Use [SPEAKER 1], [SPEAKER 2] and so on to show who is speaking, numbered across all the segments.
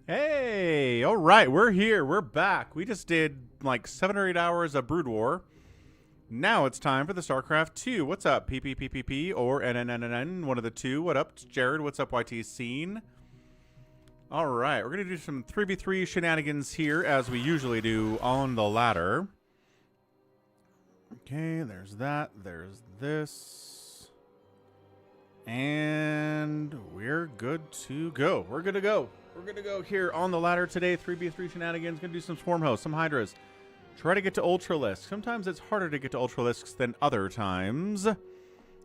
[SPEAKER 1] Hey, all right, we're here. We're back. We just did like 7 or 8 hours of Brood War. Now it's time for the StarCraft 2. What's up, PPPPP or NNNN, one of the two. What up, Jared? What's up, YT Scene? All right, we're going to do some 3v3 shenanigans here, as we usually do on the ladder. Okay, there's that. There's this. And we're good to go. We're good to go. We're going to go here on the ladder today. 3v3 shenanigans. Going to do some Swarm Hosts, some Hydras. Try to get to Ultralisks. Sometimes it's harder to get to Ultralisks than other times.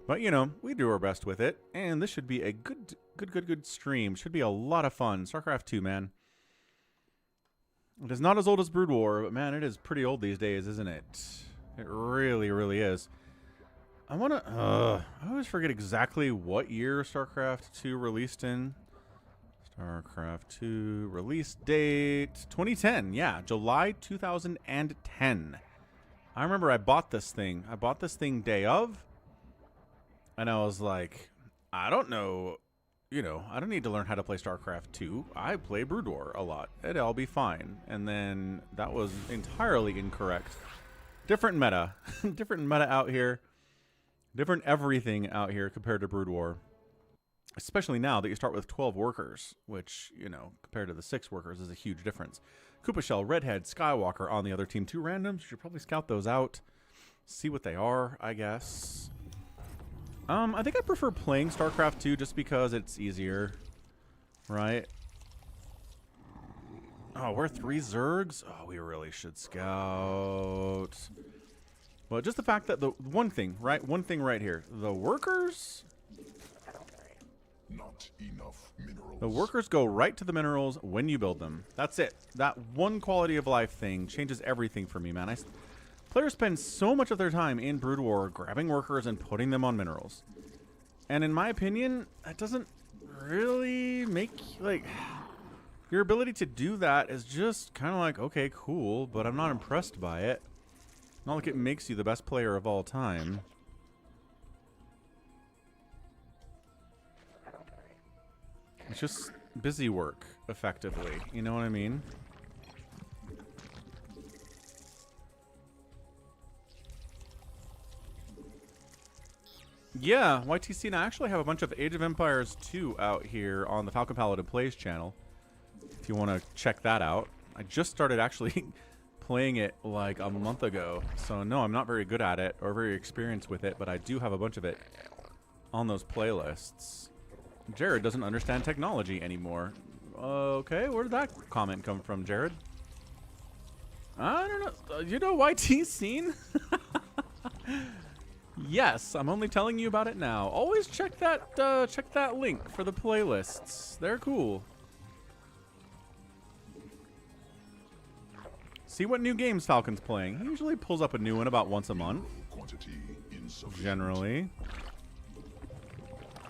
[SPEAKER 1] But, you know, we do our best with it. And this should be a good stream. Should be a lot of fun. StarCraft 2, man. It is not as old as Brood War, but, man, it is pretty old these days, isn't it? It really, really is. I always forget exactly what year StarCraft 2 released in. StarCraft 2 release date 2010. Yeah, July 2010. I remember I bought this thing. I bought this thing day of. And I was like, I don't know. You know, I don't need to learn how to play StarCraft 2. I play Brood War a lot. It'll be fine. And then that was entirely incorrect. Different meta. Different meta out here. Different everything out here compared to Brood War. Especially now that you start with 12 workers, which, you know, compared to the 6 workers is a huge difference. Koopa Shell, Redhead, Skywalker on the other team. 2 randoms. You should probably scout those out. See what they are, I guess. I think I prefer playing StarCraft 2 just because it's easier. Right? Oh, we're 3 Zergs? Oh, we really should scout. Well, just the fact that the one thing right here. The workers...
[SPEAKER 2] Not enough minerals.
[SPEAKER 1] The workers go right to the minerals when you build them. That's it. That one quality of life thing changes everything for me, man. Players spend so much of their time in Brood War grabbing workers and putting them on minerals. And in my opinion, that doesn't really make, like... Your ability to do that is just kind of like, okay, cool, but I'm not impressed by it. Not like it makes you the best player of all time. It's just busy work, effectively. You know what I mean? Yeah, YTC, and I actually have a bunch of Age of Empires 2 out here on the Falcon Paladin Plays channel. If you want to check that out. I just started actually playing it like a month ago. So no, I'm not very good at it or very experienced with it, but I do have a bunch of it on those playlists. Jared doesn't understand technology anymore. Okay, where did that comment come from, Jared? I don't know. You know YT Scene? Yes, I'm only telling you about it now. Always check that link for the playlists. They're cool. See what new games Falcon's playing. He usually pulls up a new one about once a month. Generally.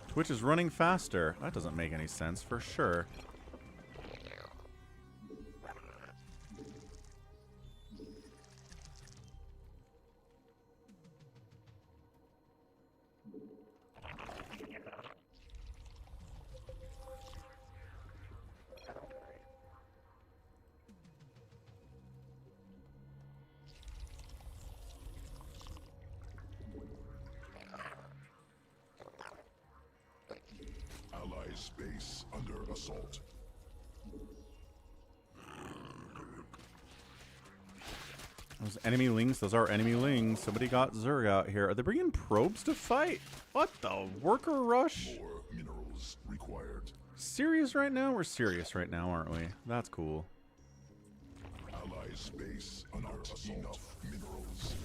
[SPEAKER 1] Twitch is running faster. That doesn't make any sense for sure.
[SPEAKER 2] Space under assault.
[SPEAKER 1] Those enemy lings, those are enemy lings. Somebody got Zerg out here. Are they bringing probes to fight? What the? Worker rush?
[SPEAKER 2] More minerals required.
[SPEAKER 1] Serious right now? We're serious right now, aren't we? That's cool.
[SPEAKER 2] Ally space under assault. Enough minerals.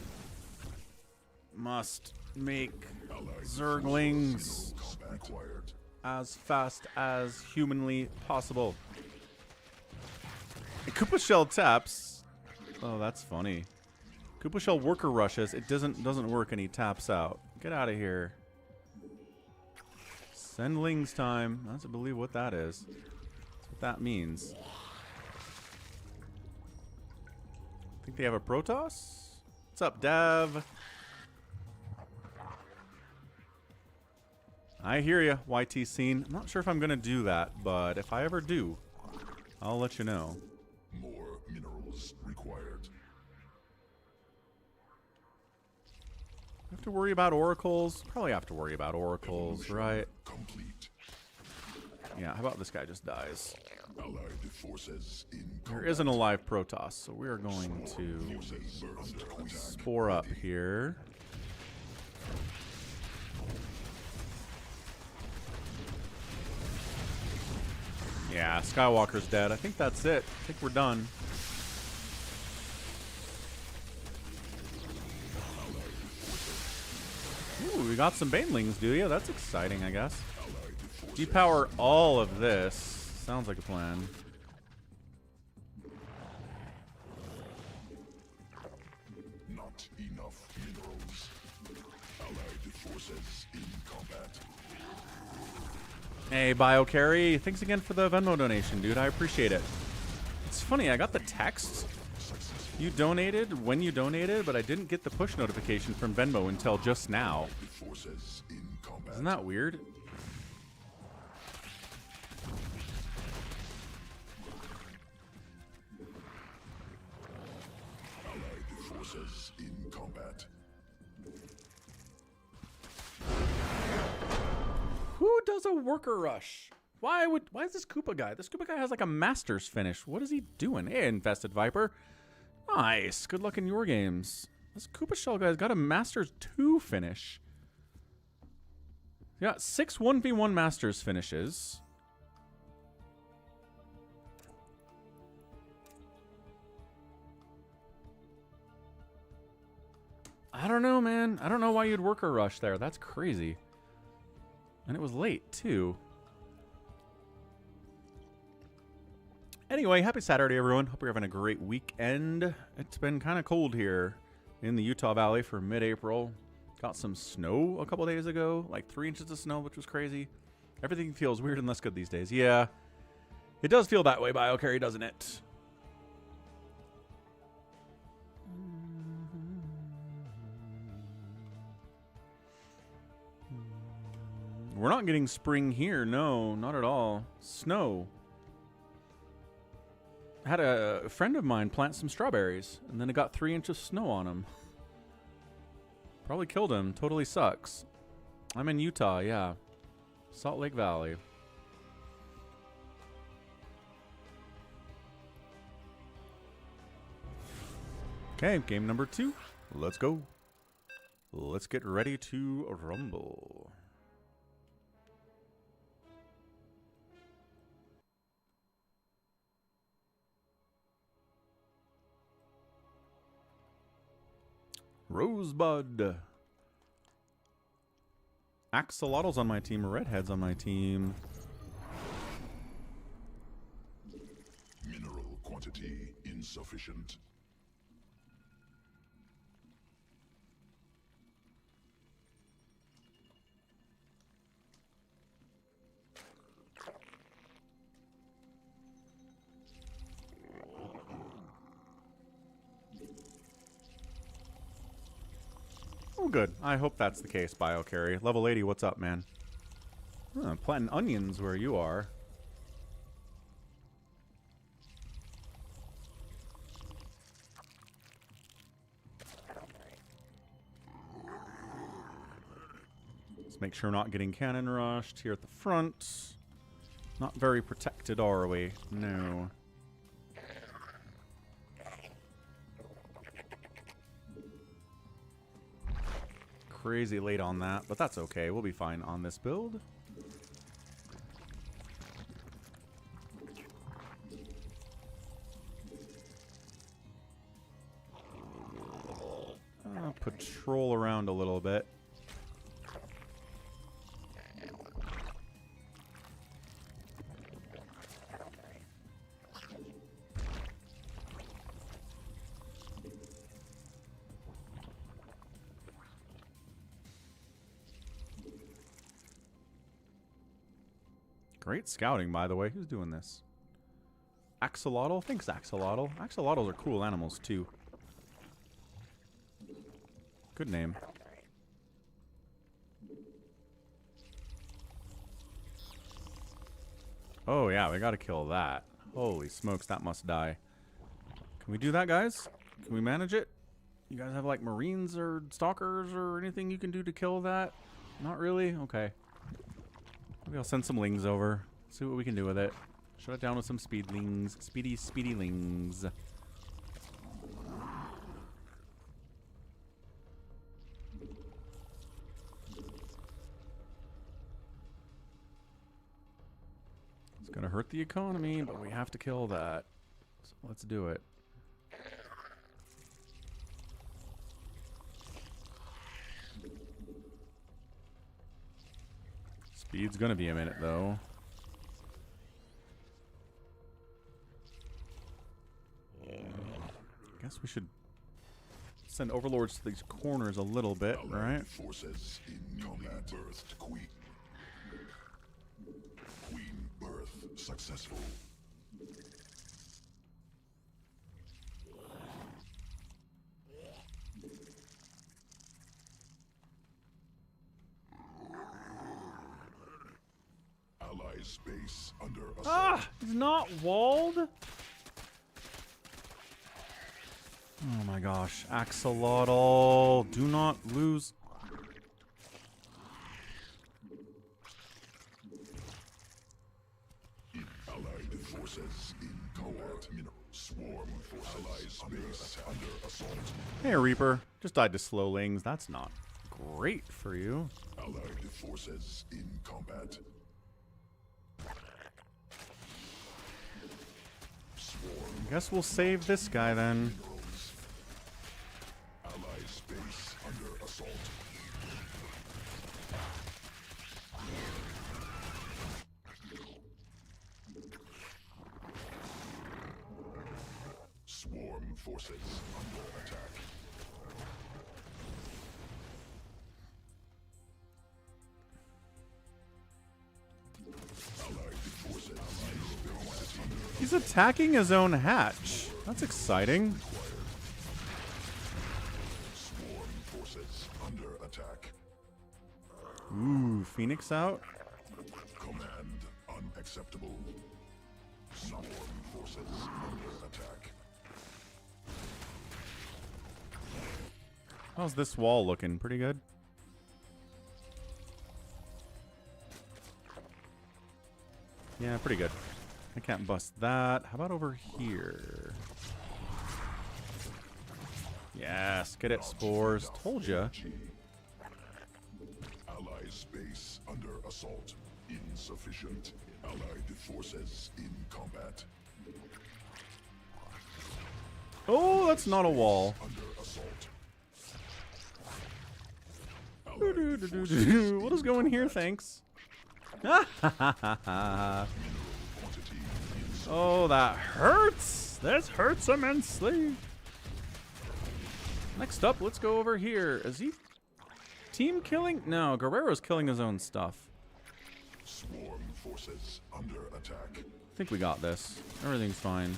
[SPEAKER 1] Must make
[SPEAKER 2] Allied
[SPEAKER 1] Zerglings
[SPEAKER 2] required.
[SPEAKER 1] As fast as humanly possible. Koopa Shell taps. Oh, that's funny. Koopa Shell worker rushes. It doesn't work and he taps out. Get out of here. Send lings time. I don't believe what that is. That's what that means. Think they have a Protoss? What's up, Dev? I hear you, YT Scene. I'm not sure if I'm going to do that, but if I ever do, I'll let you know.
[SPEAKER 2] More minerals required.
[SPEAKER 1] Have to worry about oracles? Probably have to worry about oracles,
[SPEAKER 2] Evolution
[SPEAKER 1] right?
[SPEAKER 2] Complete.
[SPEAKER 1] Yeah, how about this guy just dies?
[SPEAKER 2] Allied forces in
[SPEAKER 1] There isn't a live Protoss, so we are going to
[SPEAKER 2] forces under attack.
[SPEAKER 1] spore up here. Yeah, Skywalker's dead. I think that's it. I think we're done. Ooh, we got some Banelings, do you? That's exciting, I guess. Depower all of this. Sounds like a plan.
[SPEAKER 2] Not enough minerals. Allied forces in combat.
[SPEAKER 1] Hey, BioCarry, thanks again for the Venmo donation, dude. I appreciate it. It's funny, I got the text. You donated when you donated, but I didn't get the push notification from Venmo until just now.
[SPEAKER 2] Forces in combat.
[SPEAKER 1] Isn't that weird?
[SPEAKER 2] Allied forces in combat.
[SPEAKER 1] Who does a worker rush? Why is this Koopa guy? This Koopa guy has like a master's finish. What is he doing? Hey, Infested Viper. Nice. Good luck in your games. This Koopa Shell guy's got a Masters 2 finish. He got 6 1v1 Masters finishes. I don't know, man. I don't know why you'd work a rush there. That's crazy. And it was late, too. Anyway, happy Saturday, everyone. Hope you're having a great weekend. It's been kind of cold here in the Utah Valley for mid-April. Got some snow a couple days ago, like 3 inches of snow, which was crazy. Everything feels weird and less good these days. Yeah, it does feel that way, BioCarry, doesn't it? We're not getting spring here. No, not at all. Snow. Had a friend of mine plant some strawberries, and then it got 3 inches of snow on him. Probably killed him. Totally sucks. I'm in Utah, yeah. Salt Lake Valley. Okay, game number 2. Let's go. Let's get ready to rumble. Rosebud. Axolotls on my team, redheads on my team.
[SPEAKER 2] Mineral quantity insufficient.
[SPEAKER 1] Oh, good. I hope that's the case, BioCarry. Level 80, what's up, man? Planting onions where you are. Let's make sure we're not getting cannon rushed here at the front. Not very protected, are we? No. Crazy late on that, but that's okay. We'll be fine on this build. Patrol around a little bit. Great scouting, by the way. Who's doing this? Axolotl? Thanks, Axolotl. Axolotls are cool animals, too. Good name. Oh, yeah, we gotta kill that. Holy smokes, that must die. Can we do that, guys? Can we manage it? You guys have, like, marines or stalkers or anything you can do to kill that? Not really? Okay. Maybe I'll send some lings over. See what we can do with it. Shut it down with some speedlings. Speedy lings. It's gonna hurt the economy, but we have to kill that. So let's do it. Speed's gonna be a minute, though. Guess we should send overlords to these corners a little bit, right?
[SPEAKER 2] Forces in combat. Birthed queen. Queen birth successful. Allies space under assault.
[SPEAKER 1] Ah! It's not walled? Oh my gosh. Axolotl. Do not lose.
[SPEAKER 2] Allied forces in combat. Swarm forces. Allies space under assault.
[SPEAKER 1] Hey, Reaper. Just died to slowlings. That's not great for you.
[SPEAKER 2] Allied forces in combat. Swarm
[SPEAKER 1] Guess we'll save this guy then.
[SPEAKER 2] minerals. Allied space under assault. Swarm forces under attack. Allied forces under attack.
[SPEAKER 1] He's attacking his own hatch. That's exciting.
[SPEAKER 2] Swarm forces under attack.
[SPEAKER 1] Ooh, Phoenix out.
[SPEAKER 2] Command unacceptable. Swarm forces under attack.
[SPEAKER 1] How's this wall looking? Pretty good. Yeah, pretty good. I can't bust that. How about over here? Yes, get it, spores. Told ya.
[SPEAKER 2] Allied space under assault. Insufficient. Allied forces in combat.
[SPEAKER 1] Oh, that's not a wall.
[SPEAKER 2] Under assault.
[SPEAKER 1] What is going here? Thanks.
[SPEAKER 2] Quantity
[SPEAKER 1] Oh, that hurts. This hurts immensely. Next up, let's go over here. Is he team killing? No, Guerrero's killing his own stuff.
[SPEAKER 2] swarm forces under attack.
[SPEAKER 1] I think we got this. Everything's fine.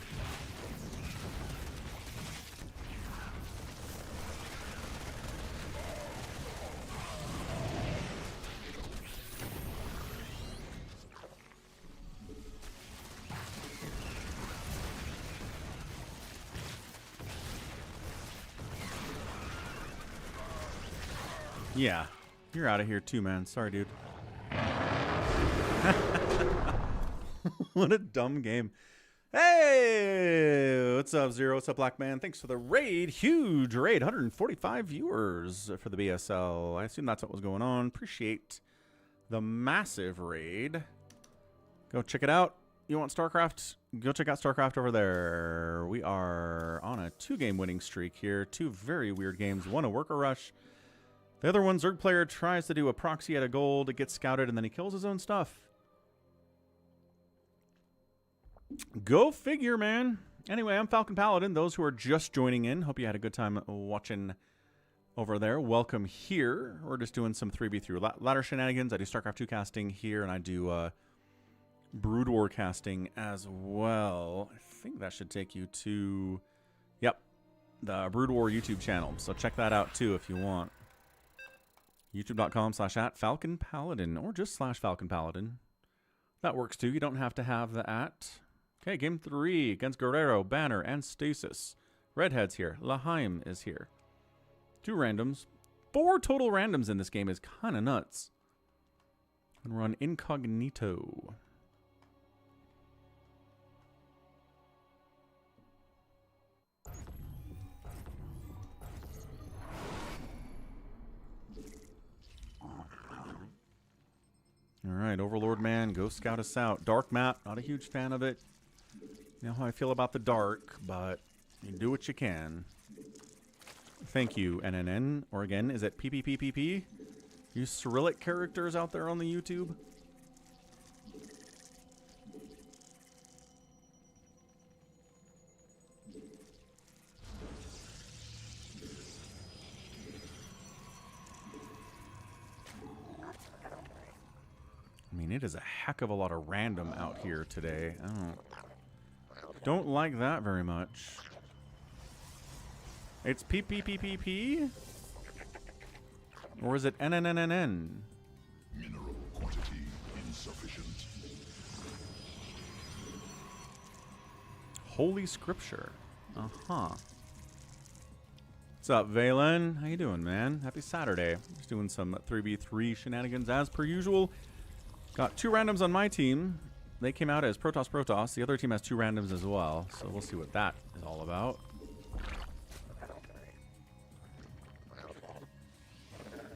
[SPEAKER 1] Yeah, you're out of here too, man. Sorry, dude. What a dumb game. Hey, what's up, Zero? What's up, Black Man? Thanks for the raid. Huge raid. 145 viewers for the BSL. I assume that's what was going on. Appreciate the massive raid. Go check it out. You want StarCraft? Go check out StarCraft over there. We are on a 2-game winning streak here. 2 very weird games. One a worker rush. The other one, Zerg player tries to do a proxy at a gold. It gets scouted, and then he kills his own stuff. Go figure, man. Anyway, I'm Falcon Paladin. Those who are just joining in, hope you had a good time watching over there. Welcome here. We're just doing some 3v3 ladder shenanigans. I do StarCraft 2 casting here, and I do Brood War casting as well. I think that should take you to, yep, the Brood War YouTube channel. So check that out, too, if you want. YouTube.com/@FalconPaladin or just /FalconPaladin. That works too. You don't have to have the @ Okay, game 3 against Guerrero, Banner, and Stasis. Redhead's here. Laheim is here. 2 randoms. 4 total randoms in this game is kind of nuts. And we're on Incognito. Alright, Overlord Man, go scout us out. Dark map, not a huge fan of it. You know how I feel about the dark, but you do what you can. Thank you, NNN. Or again, is it PPPPP? You Cyrillic characters out there on the YouTube? I mean, it is a heck of a lot of random out here today. I don't like that very much. It's PPPPP? Or is it NNNNN?
[SPEAKER 2] Mineral quantity insufficient.
[SPEAKER 1] Holy Scripture. Uh-huh. What's up, Valen? How you doing, man? Happy Saturday. Just doing some 3v3 shenanigans as per usual. Got 2 randoms on my team. They came out as Protoss. The other team has 2 randoms as well. So we'll see what that is all about.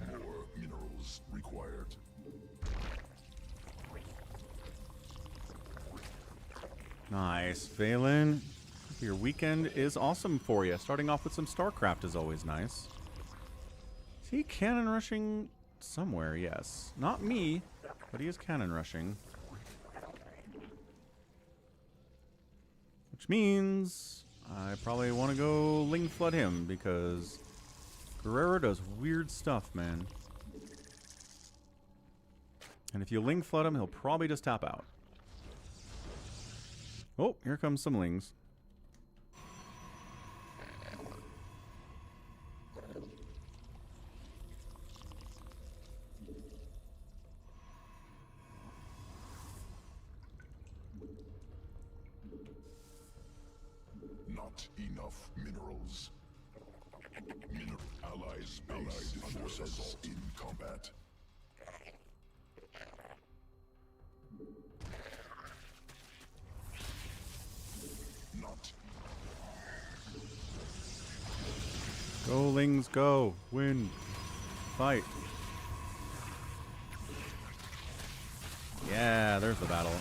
[SPEAKER 2] More minerals required.
[SPEAKER 1] Nice. Valen, your weekend is awesome for you. Starting off with some StarCraft is always nice. Is he cannon rushing somewhere? Yes. Not me. But he is cannon rushing. Which means I probably want to go Ling Flood him because Guerrero does weird stuff, man. And if you Ling Flood him, he'll probably just tap out. Oh, here comes some Lings.
[SPEAKER 2] Not enough minerals. Allies forces in combat. Not.
[SPEAKER 1] Go, Lings, go. Win. Fight. Yeah, there's the battle.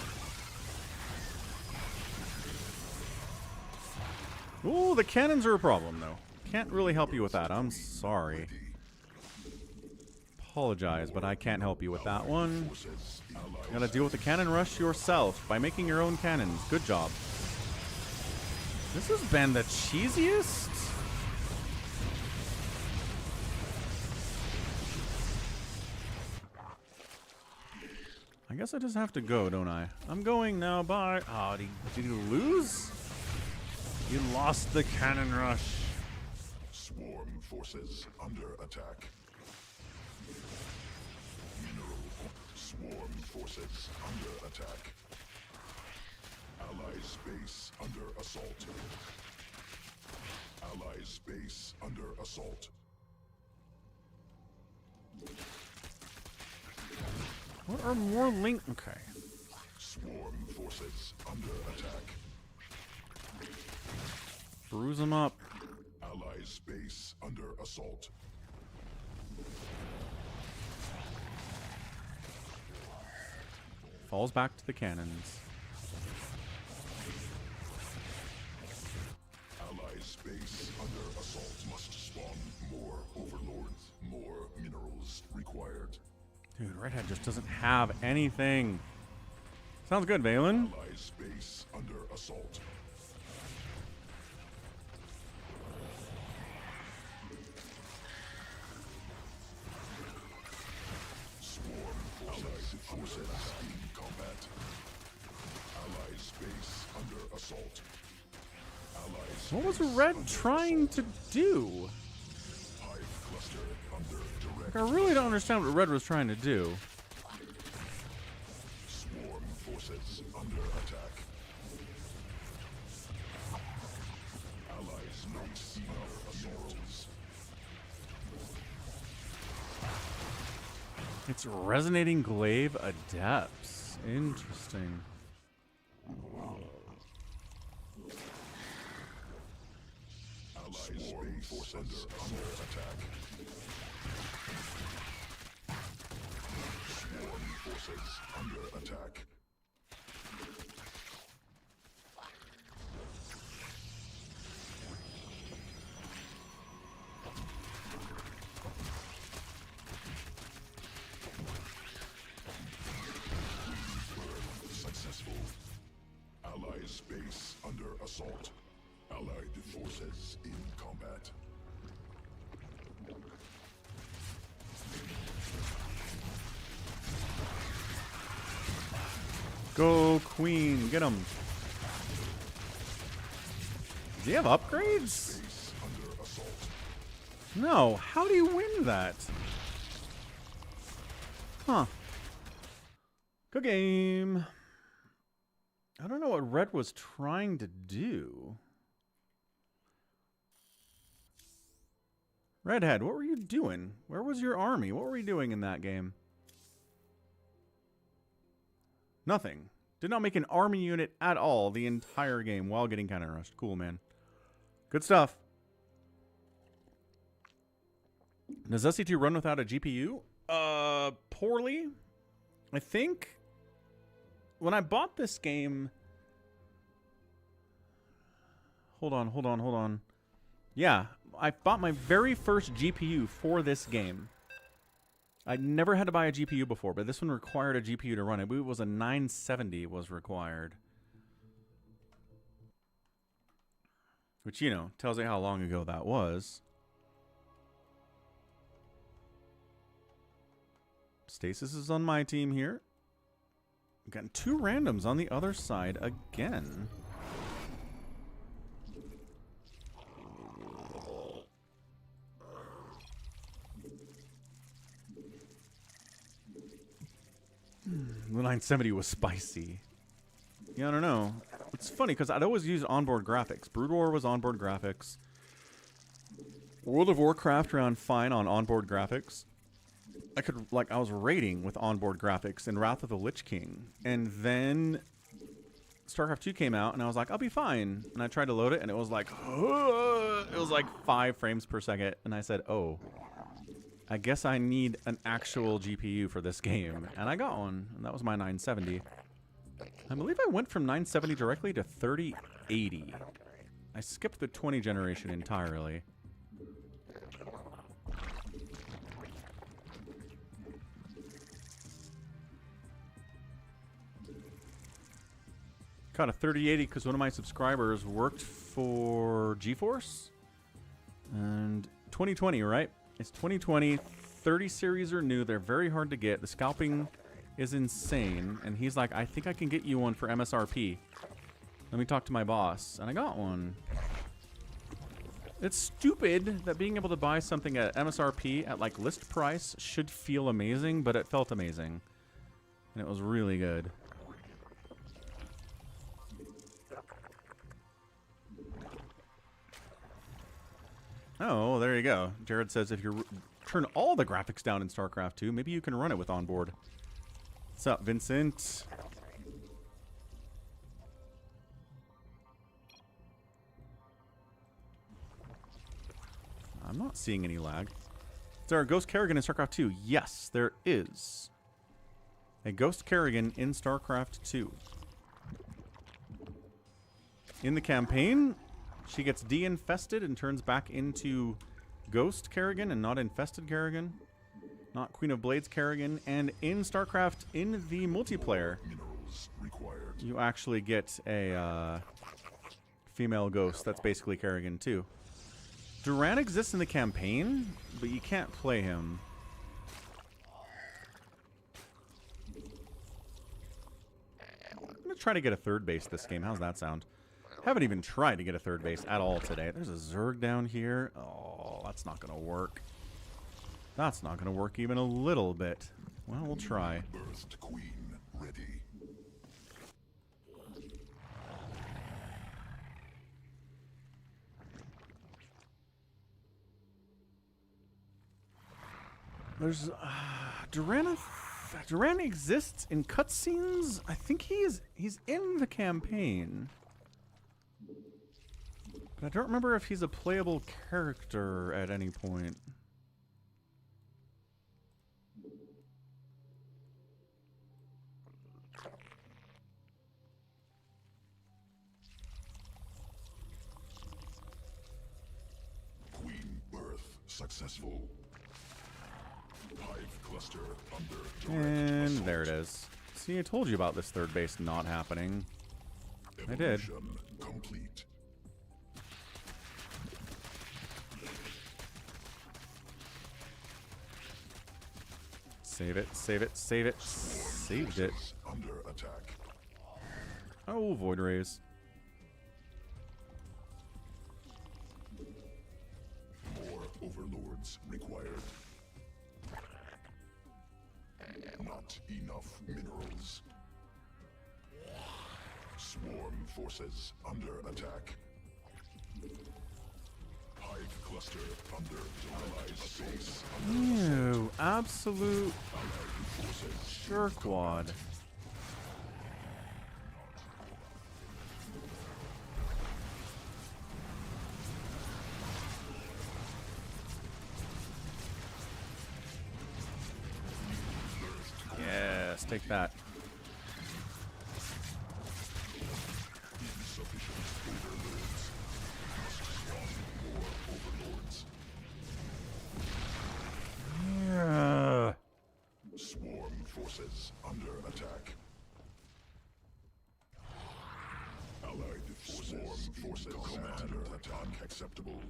[SPEAKER 1] Ooh, the cannons are a problem, though. Can't really help you with that. I'm sorry. Apologize, but I can't help you with that one. You gotta deal with the cannon rush yourself by making your own cannons. Good job. This has been the cheesiest. I guess I just have to go, don't I? I'm going now. Bye. Oh, did you lose? You lost the cannon rush.
[SPEAKER 2] Swarm forces under attack. Mineral swarm forces under attack. Allies base under assault. Allies base under assault.
[SPEAKER 1] What are more link? Okay.
[SPEAKER 2] Swarm forces under attack.
[SPEAKER 1] Bruise them up.
[SPEAKER 2] Allies base under assault.
[SPEAKER 1] Falls back to the cannons.
[SPEAKER 2] Allies base under assault. Must spawn more overlords. More minerals required.
[SPEAKER 1] Dude, Redhead just doesn't have anything. Sounds good, Valen.
[SPEAKER 2] Allies base under assault. Forces in combat. Allies base under assault. Allies.
[SPEAKER 1] What was Red trying to do?
[SPEAKER 2] Hive cluster under direct.
[SPEAKER 1] Like, I really don't understand what Red was trying to do.
[SPEAKER 2] Swarm forces under attack.
[SPEAKER 1] It's Resonating Glaive Adepts. Interesting.
[SPEAKER 2] Allies forces under attack. Swarm forces under attack. Successful. Allies base under assault. Allied forces in combat.
[SPEAKER 1] Go, Queen. Get him. Does he have upgrades?
[SPEAKER 2] Base under assault.
[SPEAKER 1] No. How do you win that? Huh. Good game. I don't know what Red was trying to do. Redhead, what were you doing? Where was your army? What were you doing in that game? Nothing. Did not make an army unit at all the entire game while getting counter rushed. Cool, man. Good stuff. Does SC2 run without a GPU? Poorly. I think when I bought this game... Hold on. Yeah, I bought my very first GPU for this game. I never had to buy a GPU before, but this one required a GPU to run it. It was a 970 was required. Which, you know, tells you how long ago that was. Stasis is on my team here. We've got 2 randoms on the other side again. The 970 was spicy. Yeah, I don't know. It's funny because I'd always use onboard graphics. Brood War was onboard graphics. World of Warcraft ran fine on onboard graphics. I was raiding with onboard graphics in Wrath of the Lich King. And then StarCraft 2 came out and I was like, I'll be fine. And I tried to load it and it was like, it was like 5 frames per second. And I said, oh, I guess I need an actual GPU for this game. And I got one. And that was my 970. I believe I went from 970 directly to 3080. I skipped the 20 generation entirely. Caught a 3080 because one of my subscribers worked for GeForce. And 2020, right? It's 2020. 30 series are new. They're very hard to get. The scalping is insane. And he's like, I think I can get you one for MSRP. Let me talk to my boss. And I got one. It's stupid that being able to buy something at MSRP at like list price should feel amazing, but it felt amazing. And it was really good. Oh, there you go. Jared says if you turn all the graphics down in StarCraft 2, maybe you can run it with onboard. What's up, Vincent? I'm not seeing any lag. Is there a Ghost Kerrigan in StarCraft 2? Yes, there is. A Ghost Kerrigan in StarCraft 2. In the campaign, she gets de-infested and turns back into Ghost Kerrigan and not Infested Kerrigan. Not Queen of Blades Kerrigan. And in StarCraft, in the multiplayer, you actually get a female ghost that's basically Kerrigan too. Duran exists in the campaign, but you can't play him. I'm going to try to get a third base this game. How's that sound? Haven't even tried to get a third base at all today. There's a Zerg down here. Oh, that's not going to work. That's not going to work even a little bit. Well, we'll try.
[SPEAKER 2] Birthed Queen ready.
[SPEAKER 1] There's Duran exists in cutscenes. I think he's in the campaign. But I don't remember if he's a playable character at any point.
[SPEAKER 2] Queen birth successful. Hive cluster under direct
[SPEAKER 1] And
[SPEAKER 2] assault.
[SPEAKER 1] there it is. See, I told you about this third base not happening. I did.
[SPEAKER 2] Evolution complete.
[SPEAKER 1] Save it, save it, save it. Saved it.
[SPEAKER 2] Forces under attack.
[SPEAKER 1] Oh, Void Rays.
[SPEAKER 2] More overlords required. Not enough minerals. Swarm forces under attack. Hive cluster under allies base.
[SPEAKER 1] Ew, absolute
[SPEAKER 2] Forces
[SPEAKER 1] jerkwad. Yes, take that.
[SPEAKER 2] insufficient overlords. Must spawn more overlords.
[SPEAKER 1] Yeah.
[SPEAKER 2] Swarm forces under attack. Allied forces commander attack acceptable.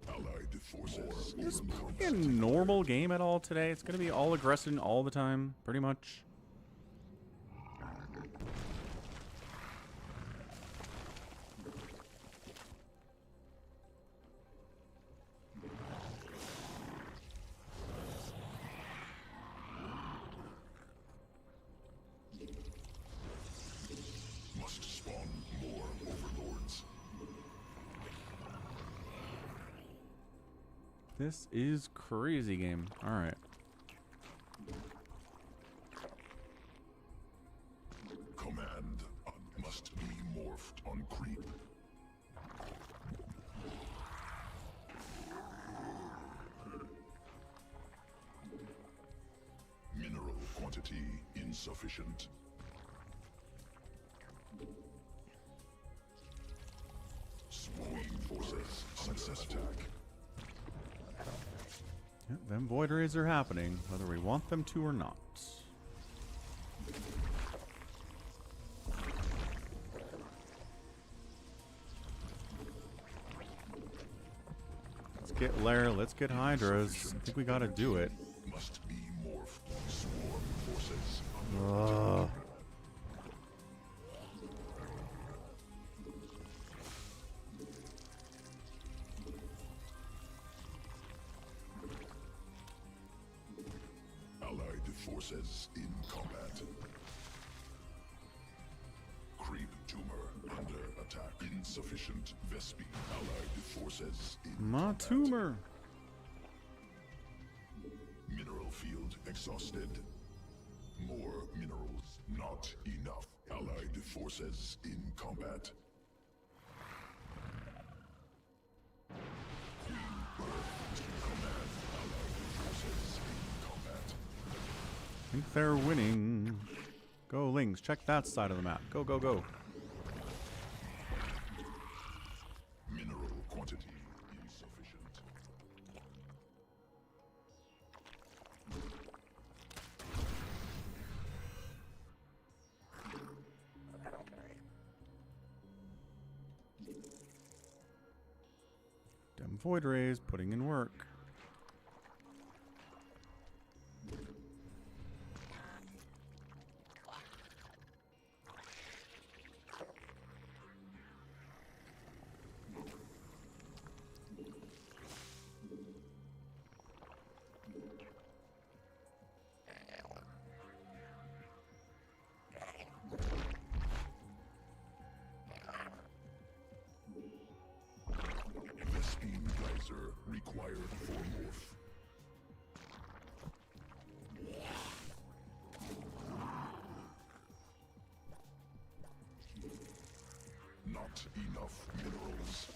[SPEAKER 2] Allied forces overlords.
[SPEAKER 1] A normal game at all today. It's gonna be all aggressive all the time, pretty much.
[SPEAKER 2] Must spawn more overlords.
[SPEAKER 1] This is crazy game. All right.
[SPEAKER 2] Command must be morphed on creep. Mineral quantity insufficient. Swarm forces success attack.
[SPEAKER 1] Yep, them Void Rays are happening, whether we want them to or not. Let's get Lair, let's get Hydras. I think we gotta do it.
[SPEAKER 2] Must be morphed. Swarm forces Allied forces in combat. Creep tumor under attack. Insufficient Vespi. Allied forces in
[SPEAKER 1] My
[SPEAKER 2] combat.
[SPEAKER 1] tumor.
[SPEAKER 2] Mineral field exhausted. More minerals. Not enough. Allied forces in combat. Queen birth to command. Allied forces in combat.
[SPEAKER 1] I think they're winning. Go, Lings. Check that side of the map. Go, go, go.
[SPEAKER 2] Mineral quantity insufficient.
[SPEAKER 1] Dem Void Rays putting in work.
[SPEAKER 2] Vespine geyser required for enough minerals.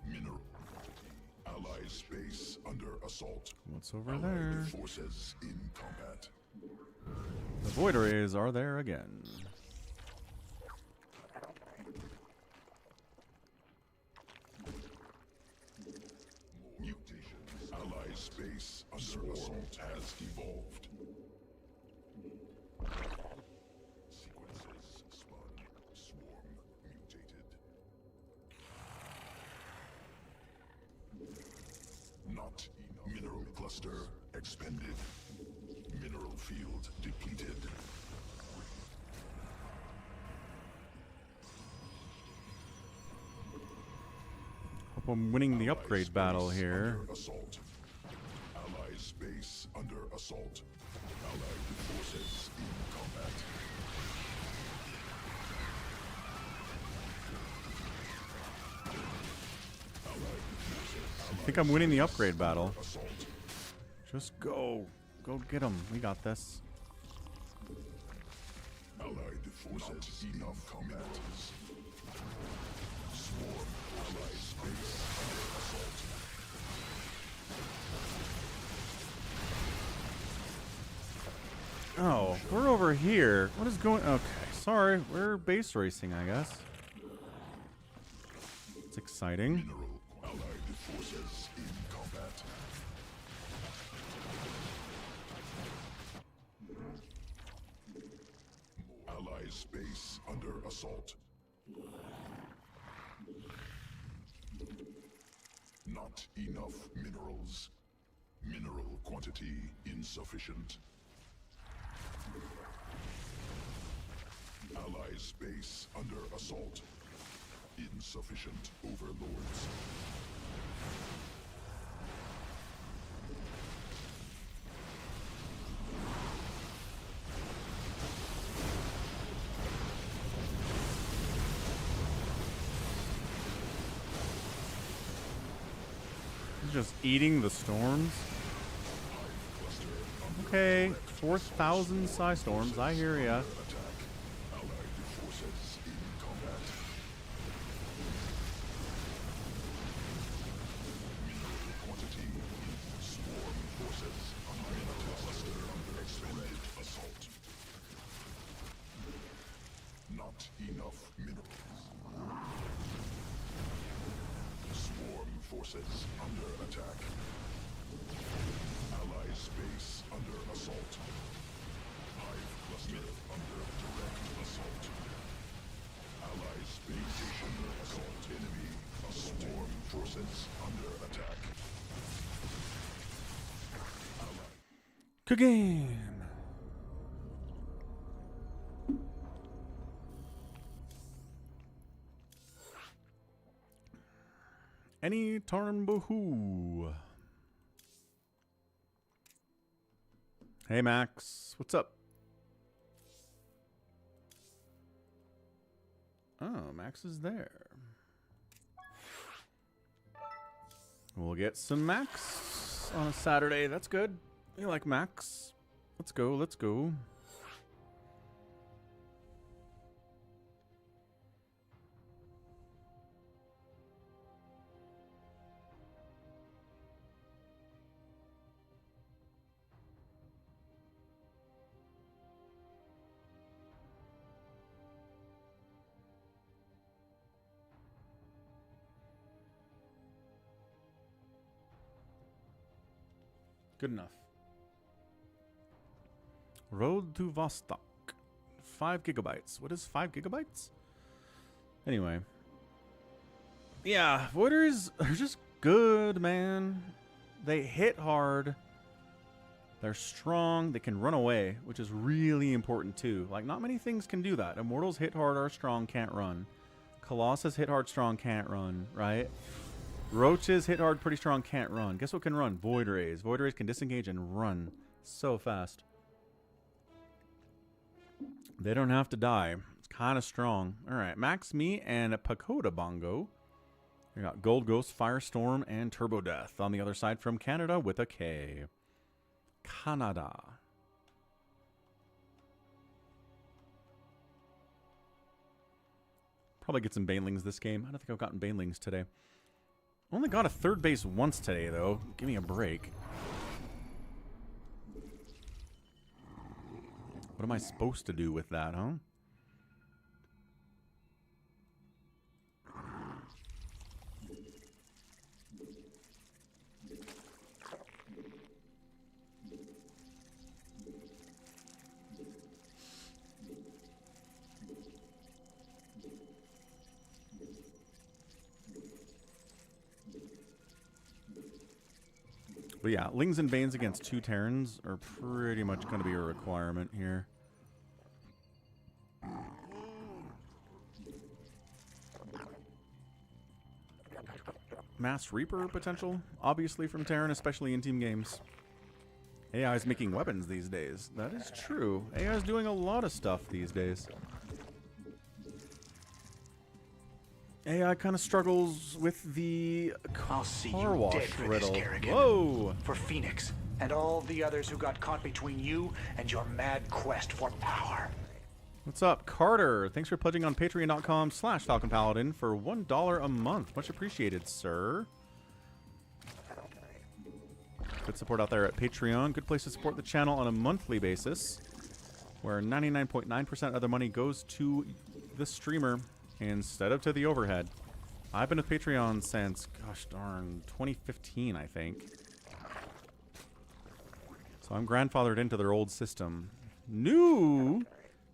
[SPEAKER 2] Mineral. Allied space under assault.
[SPEAKER 1] What's over
[SPEAKER 2] Allied
[SPEAKER 1] there?
[SPEAKER 2] forces in combat.
[SPEAKER 1] The void rays are there again.
[SPEAKER 2] Mutations. Allied space under assault has evolved. Sequences spun. Swarm mutated. Not enough. Mineral cluster expended. Mineral field depleted.
[SPEAKER 1] Hope I'm winning the upgrade battle here.
[SPEAKER 2] Under assault. Allied space under assault. Allied forces in combat.
[SPEAKER 1] I think I'm winning the upgrade battle.
[SPEAKER 2] Assault.
[SPEAKER 1] Just go. Go get them. We got this.
[SPEAKER 2] Allied forces enough combat. Swarm. Allied space under assault.
[SPEAKER 1] Oh, we're over here. What is going... Okay, sorry. We're base racing, I guess. It's exciting.
[SPEAKER 2] Mineral. Allied forces in combat. Allied space under assault. Not enough minerals. Mineral quantity insufficient. Allied space under assault. Insufficient overlords.
[SPEAKER 1] He's just eating the storms. Okay, 4,000 psi storms. I hear ya.
[SPEAKER 2] Allied forces in combat. Mineral quantity. Swarm forces. Mineral cluster under expended assault. Not enough minerals. Swarm forces under attack. Allied space under assault. Hive cluster under direct assault. Allied space under assault. Enemy swarm forces under attack. Allied.
[SPEAKER 1] Good game. Any turn boohoo. Hey Max, what's up? Oh, Max is there. We'll get some Max on a Saturday. That's good. We like Max. Let's go, let's go. Good enough. Road to Vostok. 5 gigabytes. What is 5 gigabytes? Anyway. Yeah, Voiders are just good, man. They hit hard. They're strong. They can run away, which is really important too. Like, not many things can do that. Immortals hit hard, are strong, can't run. Colossus hit hard, strong, can't run, right? Roaches hit hard, pretty strong, can't run. Guess what can run? Void Rays. Void Rays can disengage and run so fast. They don't have to die. It's kind of strong. All right, Max, me, and Pagoda Bongo. We got Gold Ghost, Firestorm, and Turbo Death on the other side from Canada with a K. Canada. Probably get some banelings this game. I don't think I've gotten banelings today. Only got a third base once today, though. Give me a break. What am I supposed to do with that, huh? But yeah, Lings and Banes against 2 Terrans are pretty much going to be a requirement here. Mass Reaper potential, obviously from Terran, especially in team games. AI is making weapons these days. That is true. AI is doing a lot of stuff these days. AI kind of struggles with the
[SPEAKER 3] I'll see
[SPEAKER 1] car
[SPEAKER 3] you
[SPEAKER 1] wash
[SPEAKER 3] dead for
[SPEAKER 1] riddle.
[SPEAKER 3] this, Kerrigan.
[SPEAKER 1] Whoa!
[SPEAKER 3] For Phoenix and all the others who got caught between you and your mad quest for power.
[SPEAKER 1] What's up, Carter? Thanks for pledging on patreon.com/FalconPaladin for $1 a month. Much appreciated, sir. Good support out there at Patreon. Good place to support the channel on a monthly basis, where 99.9% of the money goes to the streamer instead of to the overhead. I've been with Patreon since, gosh darn, 2015, I think. So I'm grandfathered into their old system. New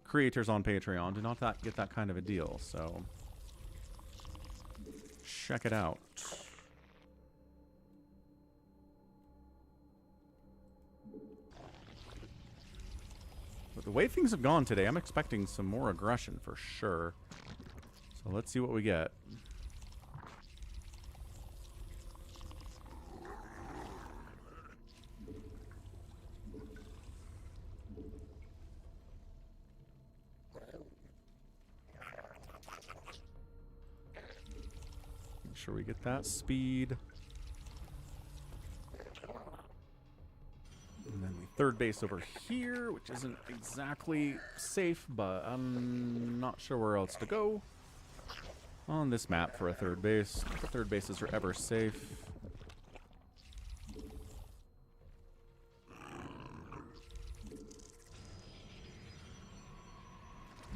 [SPEAKER 1] creators on Patreon do not get that kind of a deal, so check it out. But the way things have gone today, I'm expecting some more aggression for sure. So let's see what we get. Make sure we get that speed. And then the third base over here, which isn't exactly safe, but I'm not sure where else to go on this map for a third base. The third bases are ever safe.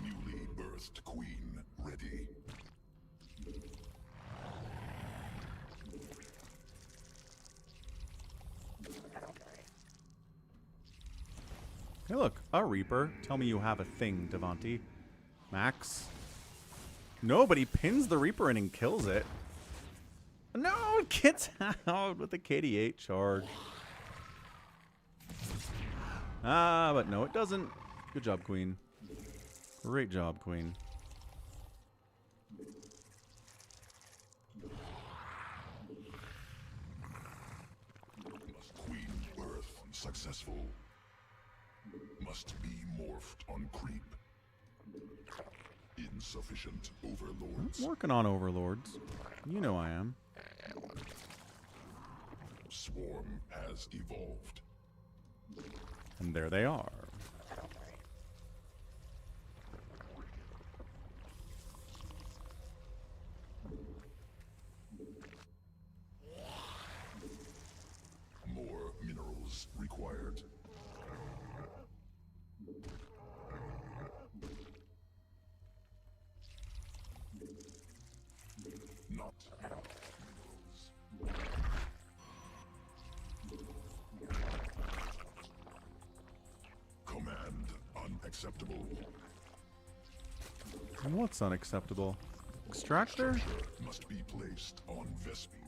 [SPEAKER 2] Newly birthed queen ready.
[SPEAKER 1] Hey look, a Reaper. Tell me you have a thing, Devontae. Max. Nobody pins the Reaper in and kills it. No, it gets out with the KD8 charge. Ah, but no, it doesn't. Good job, Queen. Great job, Queen.
[SPEAKER 2] Queen birth successful. Must be morphed on creep. Insufficient overlords.
[SPEAKER 1] I'm working on overlords. You know I am.
[SPEAKER 2] Swarm has evolved.
[SPEAKER 1] And there they are.
[SPEAKER 2] More minerals required. Not minerals. Command unacceptable.
[SPEAKER 1] What's unacceptable? Extractor?
[SPEAKER 2] Must be placed on Vespi.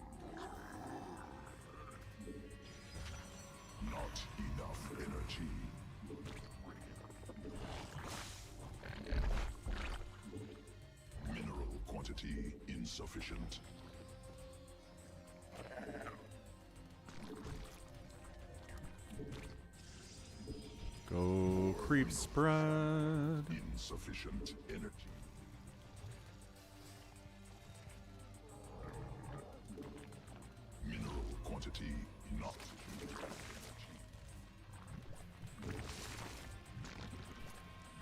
[SPEAKER 2] Not enough energy. Mineral quantity insufficient.
[SPEAKER 1] Go creep spread.
[SPEAKER 2] Insufficient energy. Mineral quantity not.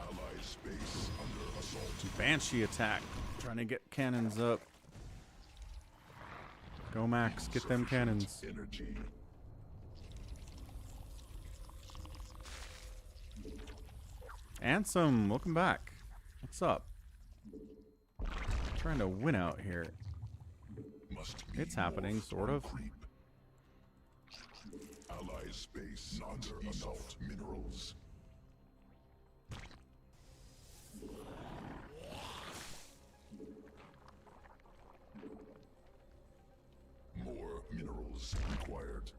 [SPEAKER 2] Ally space under assault.
[SPEAKER 1] Banshee attack. Trying to get cannons up. Go Max, get them cannons.
[SPEAKER 2] Energy.
[SPEAKER 1] Ansem, welcome back. What's up? Trying to win out here.
[SPEAKER 2] Must be
[SPEAKER 1] It's happening, sort of.
[SPEAKER 2] creep. Allies space under assault. Minerals. More minerals required.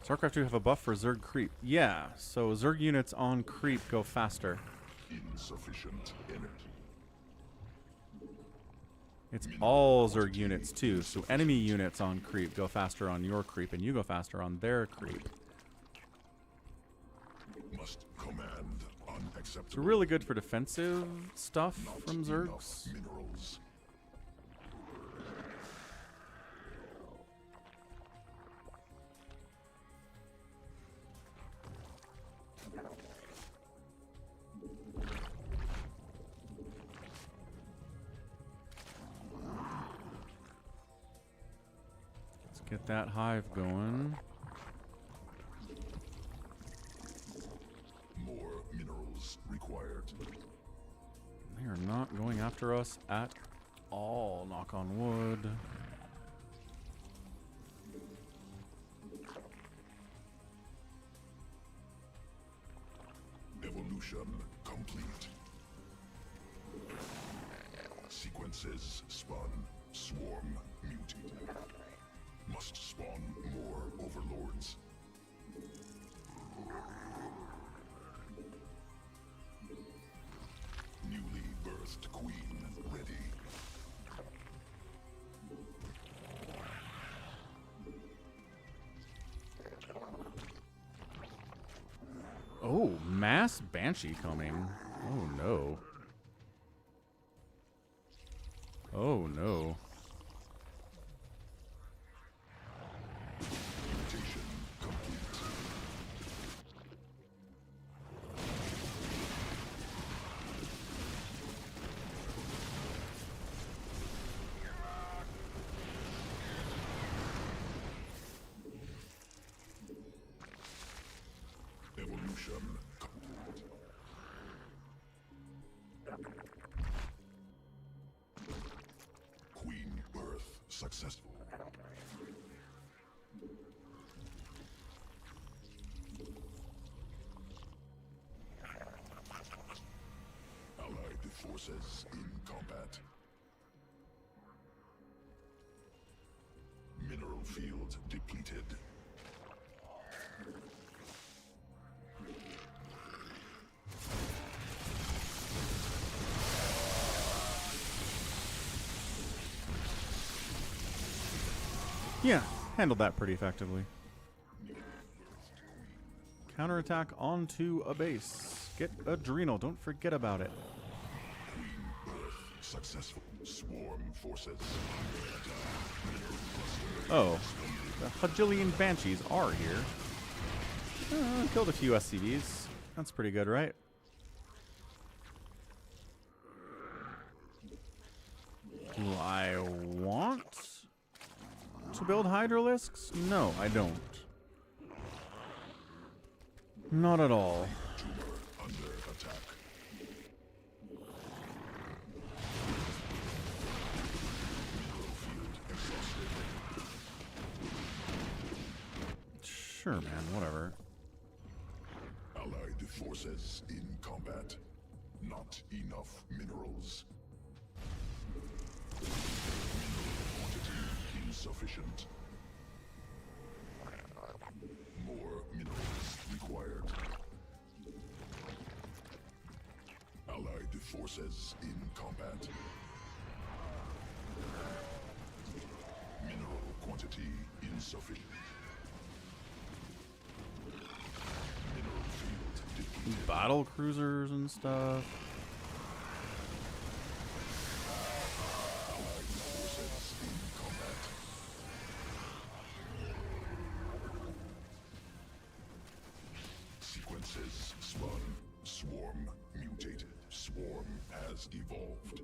[SPEAKER 1] StarCraft 2 have a buff for Zerg creep. Yeah, so Zerg units on creep go faster.
[SPEAKER 2] Insufficient energy.
[SPEAKER 1] It's all Zerg units too, so enemy units on creep go faster on your creep, and you go faster on their creep.
[SPEAKER 2] Must command unacceptable.
[SPEAKER 1] It's really good for defensive stuff
[SPEAKER 2] Not
[SPEAKER 1] from
[SPEAKER 2] enough
[SPEAKER 1] Zergs.
[SPEAKER 2] minerals.
[SPEAKER 1] Let's get that hive going.
[SPEAKER 2] More minerals required.
[SPEAKER 1] They are not going after us at all, knock on wood.
[SPEAKER 2] Evolution complete. Sequences spun. Swarm mutated. Must spawn more overlords. Newly birthed queen ready.
[SPEAKER 1] Oh, mass banshee coming. Oh no. Oh no.
[SPEAKER 2] Mutation complete. Evolution complete. Queen birth successful. Allied forces in combat. Mineral field depleted.
[SPEAKER 1] Yeah, handled that pretty effectively. Counterattack onto a base. Get Adrenal, don't forget about it.
[SPEAKER 2] Queen birth successful. Swarm forces.
[SPEAKER 1] Oh, the Hajillian Banshees are here. Killed a few SCVs. That's pretty good, right? Do I want to build Hydralisks? No, I don't. Not at all.
[SPEAKER 2] Tumor under attack. Mineral field exhausted.
[SPEAKER 1] Sure, man, whatever.
[SPEAKER 2] Allied forces in combat. Not enough minerals. Mineral quantity insufficient. More minerals required. Allied forces in combat. Mineral quantity insufficient. Mineral field depleted.
[SPEAKER 1] Battle cruisers and stuff.
[SPEAKER 2] Allied forces in combat. Sequences spun. Swarm mutated. Swarm swarm has evolved.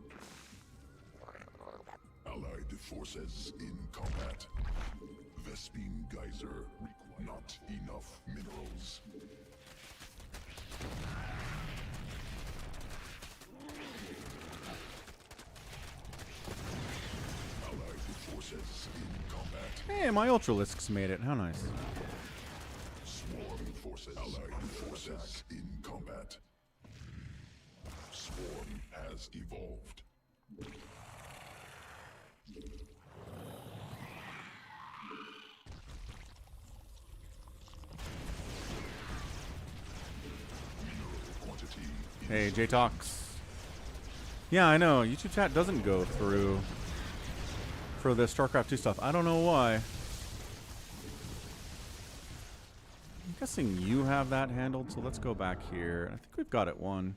[SPEAKER 2] Allied forces in combat. Vespine geyser. Not enough minerals. Allied forces in combat.
[SPEAKER 1] Hey, my Ultralisks made it. How nice.
[SPEAKER 2] Swarm forces. Allied forces in combat. Swarm has evolved.
[SPEAKER 1] Hey, J-Talks. Yeah, I know. YouTube chat doesn't go through for the StarCraft 2 stuff. I don't know why. I'm guessing you have that handled, so let's go back here. I think we've got it won.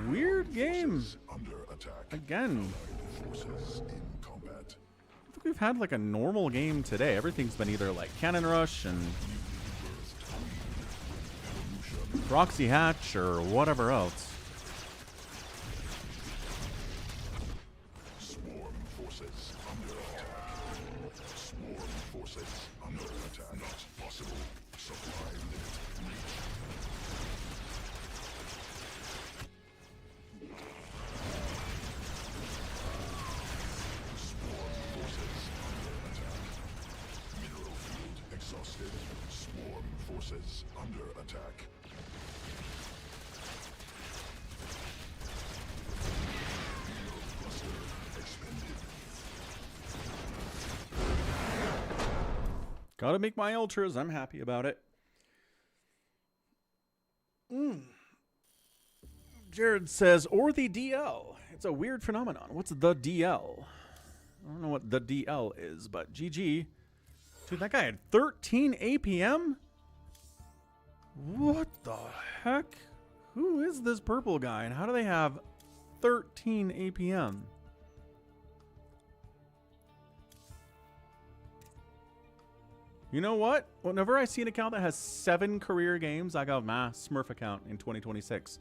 [SPEAKER 1] Weird game.
[SPEAKER 2] Under attack.
[SPEAKER 1] Again.
[SPEAKER 2] Forces in combat.
[SPEAKER 1] I think we've had like a normal game today. Everything's been either like Cannon Rush and Proxy Hatch or whatever else.
[SPEAKER 2] Swarm forces under attack. Swarm forces under attack. Not possible. Supply limit reached. Swarm forces under attack. Mineral field exhausted. Swarm forces under attack.
[SPEAKER 1] Gotta make my ultras. I'm happy about it. Jared says, or the DL. It's a weird phenomenon. What's the DL? I don't know what the DL is, but GG. Dude, that guy had 13 APM? What the heck? Who is this purple guy, and how do they have 13 APM? You know what? Whenever I see an account that has 7 career games, I go, nah, Smurf account in 2026.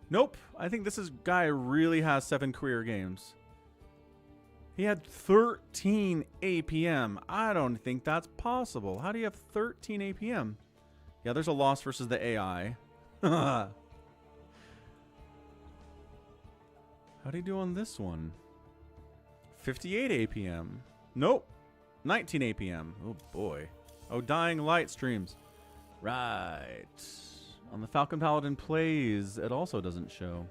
[SPEAKER 1] Nope. I think this guy really has 7 career games. He had 13 APM. I don't think that's possible. How do you have 13 APM? Yeah, there's a loss versus the AI. How'd he do on this one? 58 APM. Nope. 19 APM. Oh boy. Oh, Dying Light streams. Right. On the Falcon Paladin Plays, it also doesn't show.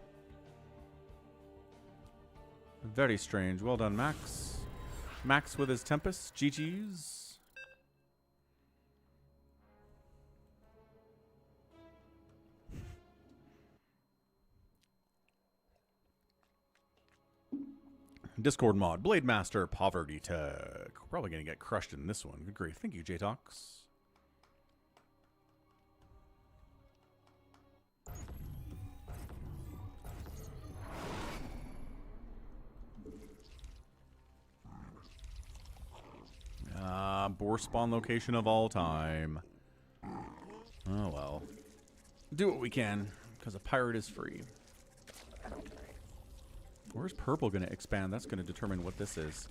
[SPEAKER 1] Very strange. Well done, Max. Max with his Tempest. GG's. Discord mod, Blade Master, Poverty Tech. Probably going to get crushed in this one. Good grief. Thank you, J-Talks. Boar spawn location of all time. Oh well. Do what we can, because a pirate is free. Where's purple going to expand? That's going to determine what this is.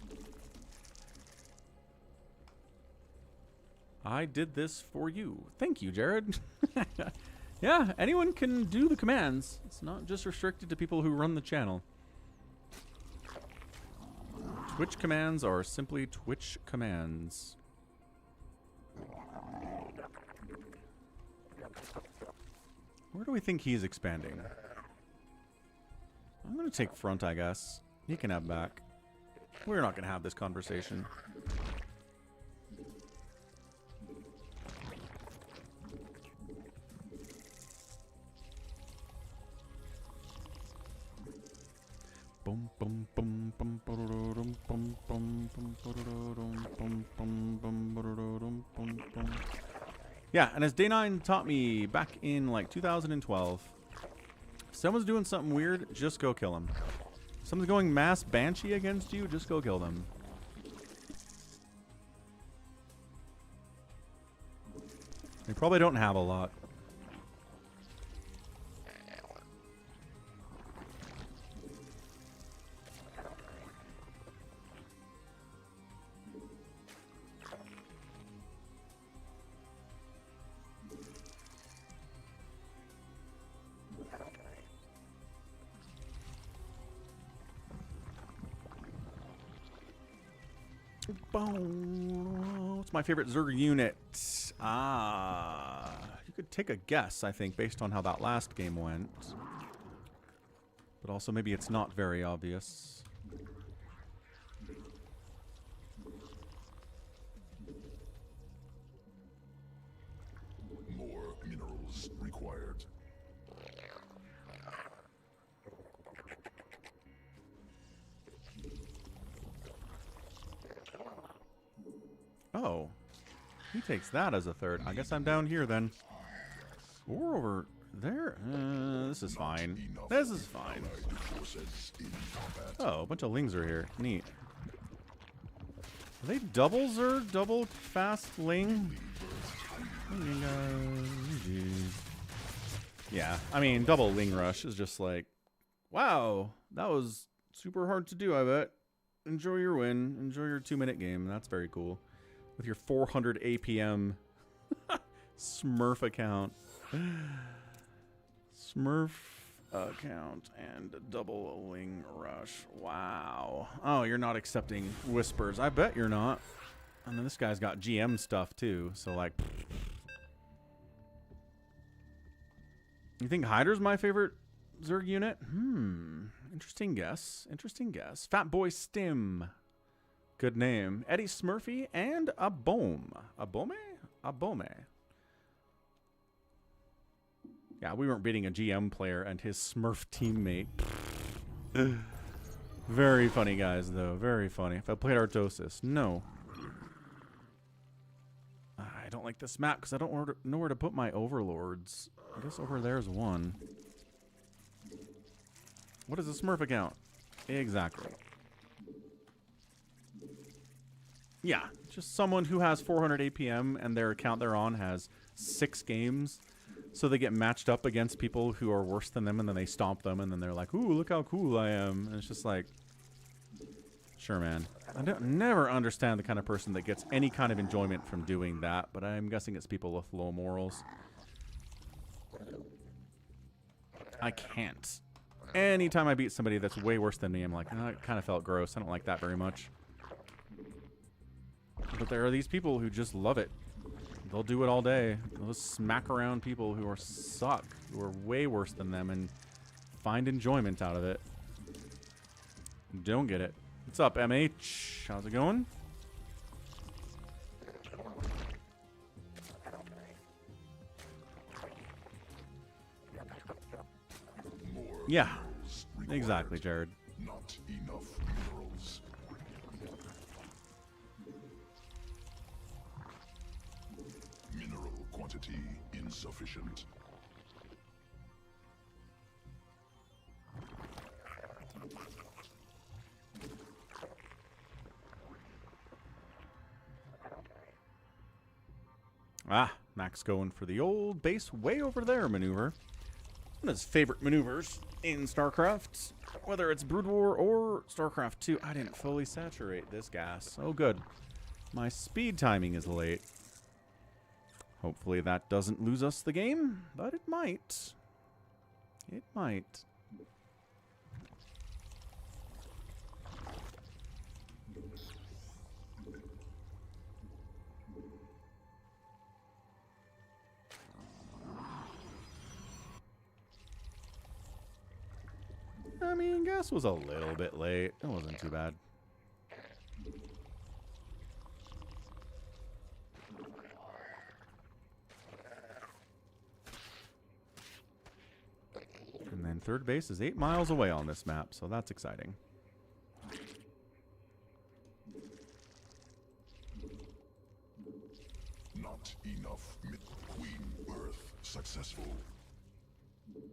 [SPEAKER 1] I did this for you. Thank you, Jared. Yeah, anyone can do the commands. It's not just restricted to people who run the channel. Twitch commands are simply Twitch commands. Where do we think he's expanding? I'm going to take front, I guess. He can have back. We're not going to have this conversation. Bum bum bum bum bum bum bum bum bum. Yeah, and as Day9 taught me back in like 2012, if someone's doing something weird, just go kill him. If someone's going mass banshee against you, just go kill them. They probably don't have a lot. Boom. What's my favorite Zerg unit? You could take a guess, I think, based on how that last game went. But also maybe it's not very obvious.
[SPEAKER 2] More minerals required.
[SPEAKER 1] Oh. He takes that as a third. I guess I'm down here then. Or over there? This is fine. This is fine. Oh, a bunch of lings are here. Neat. Are they double Zerg? Double fast ling? Yeah, I mean, double ling rush is just like, wow, that was super hard to do, I bet. Enjoy your win. Enjoy your 2-minute game. That's very cool. With your 400 APM Smurf account. Smurf account and double ling rush. Wow. Oh, you're not accepting whispers. I bet you're not. I mean, this guy's got GM stuff too, so like... You think Hydra's my favorite Zerg unit? Interesting guess. Interesting guess. Fat Boy Stim. Good name. Eddie Smurfy and a Bome. A Bome? A Bome. Yeah, we weren't beating a GM player and his Smurf teammate. Very funny guys, though. Very funny. If I played Artosis, no. I don't like this map because I don't know where to put my overlords. I guess over there's one. What is a Smurf account? Exactly. Yeah, just someone who has 400 APM and their account they're on has 6 games. So they get matched up against people who are worse than them, and then they stomp them, and then they're like, ooh, look how cool I am. And it's just like, sure, man. I never understand the kind of person that gets any kind of enjoyment from doing that, but I'm guessing it's people with low morals. I can't. Anytime I beat somebody that's way worse than me, I'm like, oh, it kind of felt gross. I don't like that very much. But there are these people who just love it. They'll do it all day. They'll just smack around people who suck, who are way worse than them, and find enjoyment out of it. Don't get it. What's up, MH? How's it going? Yeah, exactly, Jared.
[SPEAKER 2] Not enough minerals. Mineral quantity insufficient.
[SPEAKER 1] Ah, Max going for the old base way over there maneuver. One of his favorite maneuvers in StarCraft. Whether it's Brood War or StarCraft 2, I didn't fully saturate this gas. Oh, good. My speed timing is late. Hopefully that doesn't lose us the game, but it might. It might. I mean, gas was a little bit late. It wasn't too bad. And then third base is 8 miles away on this map, so that's exciting.
[SPEAKER 2] Not enough. Queen birth successful.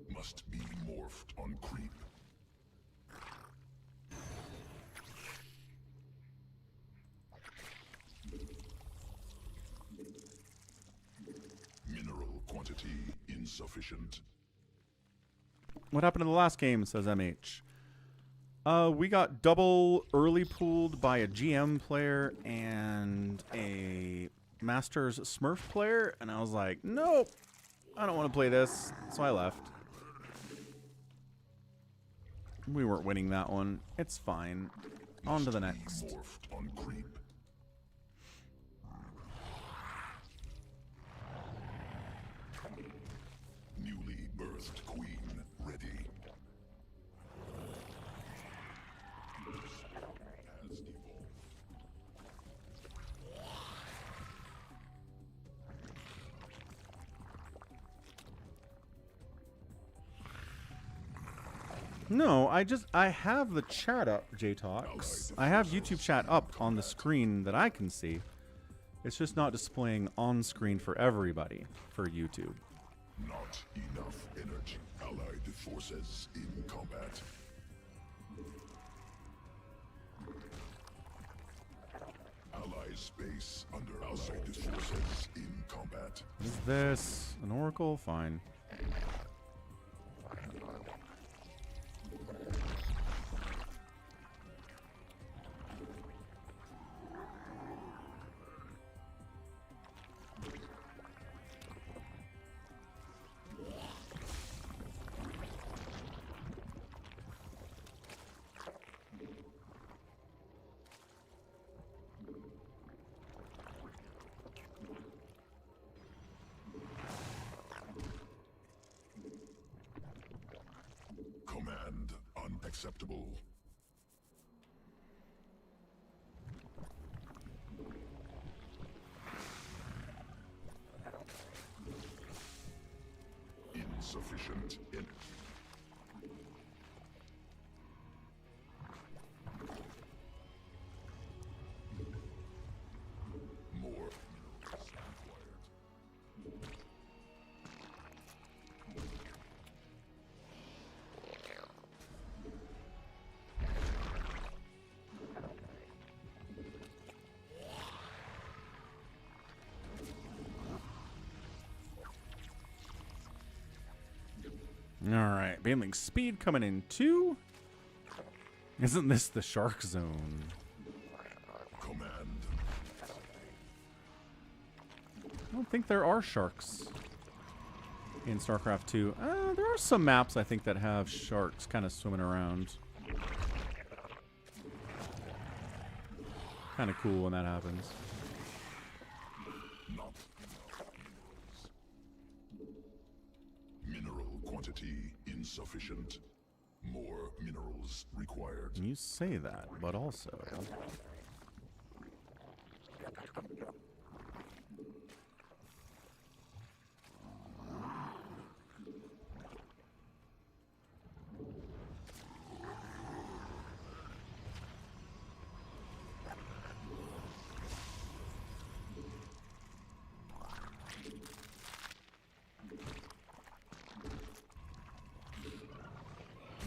[SPEAKER 2] Must be morphed on creep. Mineral quantity insufficient.
[SPEAKER 1] What happened in the last game, says MH. We got double early pooled by a GM player and a Masters Smurf player, and I was like, nope, I don't want to play this, so I left. We weren't winning that one. It's fine. On to the next.
[SPEAKER 2] Morphed on creep. Newly birthed queen ready. Has evolved.
[SPEAKER 1] No, I have the chat up, J-Talks. I have YouTube chat up on the screen that I can see. It's just not displaying on screen for everybody for YouTube.
[SPEAKER 2] Not enough energy. Allied forces in combat. Allies base under allied forces in combat.
[SPEAKER 1] Is this an oracle? Fine.
[SPEAKER 2] Command unacceptable. Insufficient energy. More minerals required.
[SPEAKER 1] Alright, Baneling speed coming in 2. Isn't this the shark zone?
[SPEAKER 2] Command.
[SPEAKER 1] I don't think there are sharks in StarCraft 2. There are some maps, I think, that have sharks kind of swimming around. Kind of cool when that happens.
[SPEAKER 2] Not enough minerals. Mineral quantity insufficient. More minerals required.
[SPEAKER 1] You say that, but also...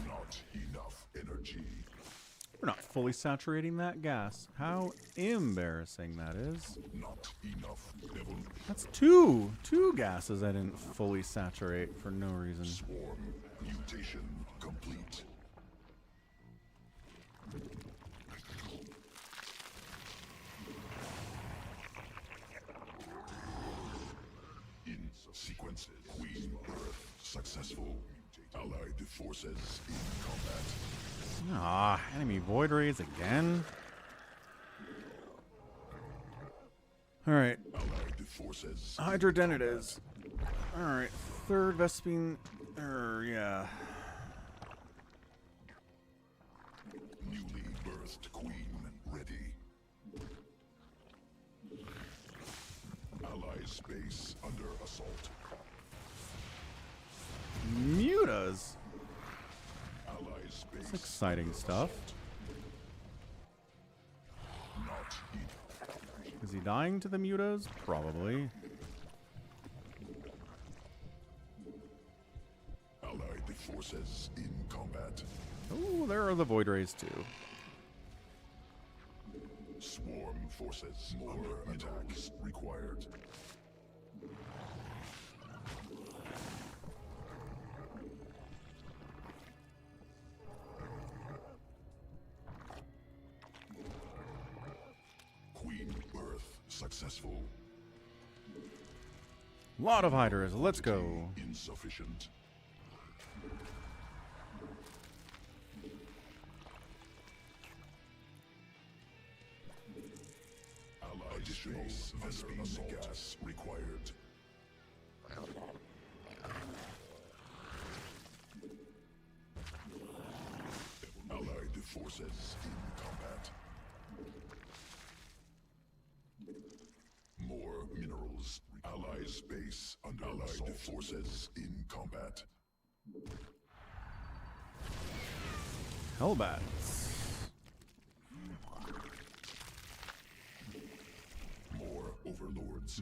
[SPEAKER 2] Not enough energy.
[SPEAKER 1] We're not fully saturating that gas. How embarrassing that is.
[SPEAKER 2] Not enough level.
[SPEAKER 1] That's two gases I didn't fully saturate for no reason.
[SPEAKER 2] Swarm mutation complete. In sequences. Queen Earth successful. Allied forces in combat.
[SPEAKER 1] Ah, enemy void rays again. Alright,
[SPEAKER 2] Allied forces.
[SPEAKER 1] Hydra Den it is. Alright, third Vespine. Yeah.
[SPEAKER 2] Newly birthed queen ready. Allies base under assault.
[SPEAKER 1] Mutas.
[SPEAKER 2] Allies base.
[SPEAKER 1] That's exciting stuff.
[SPEAKER 2] Not enough.
[SPEAKER 1] Is he dying to the mutas? Probably.
[SPEAKER 2] Allied forces in combat.
[SPEAKER 1] Oh, there are the void rays too.
[SPEAKER 2] Swarm forces. More attacks required. Queen birth successful.
[SPEAKER 1] Lot of Hydras. Let's go.
[SPEAKER 2] Insufficient. Allied base under assault. Gas required. forces in combat. More minerals. Allies base under Allied forces in combat.
[SPEAKER 1] Hellbats.
[SPEAKER 2] More overlords.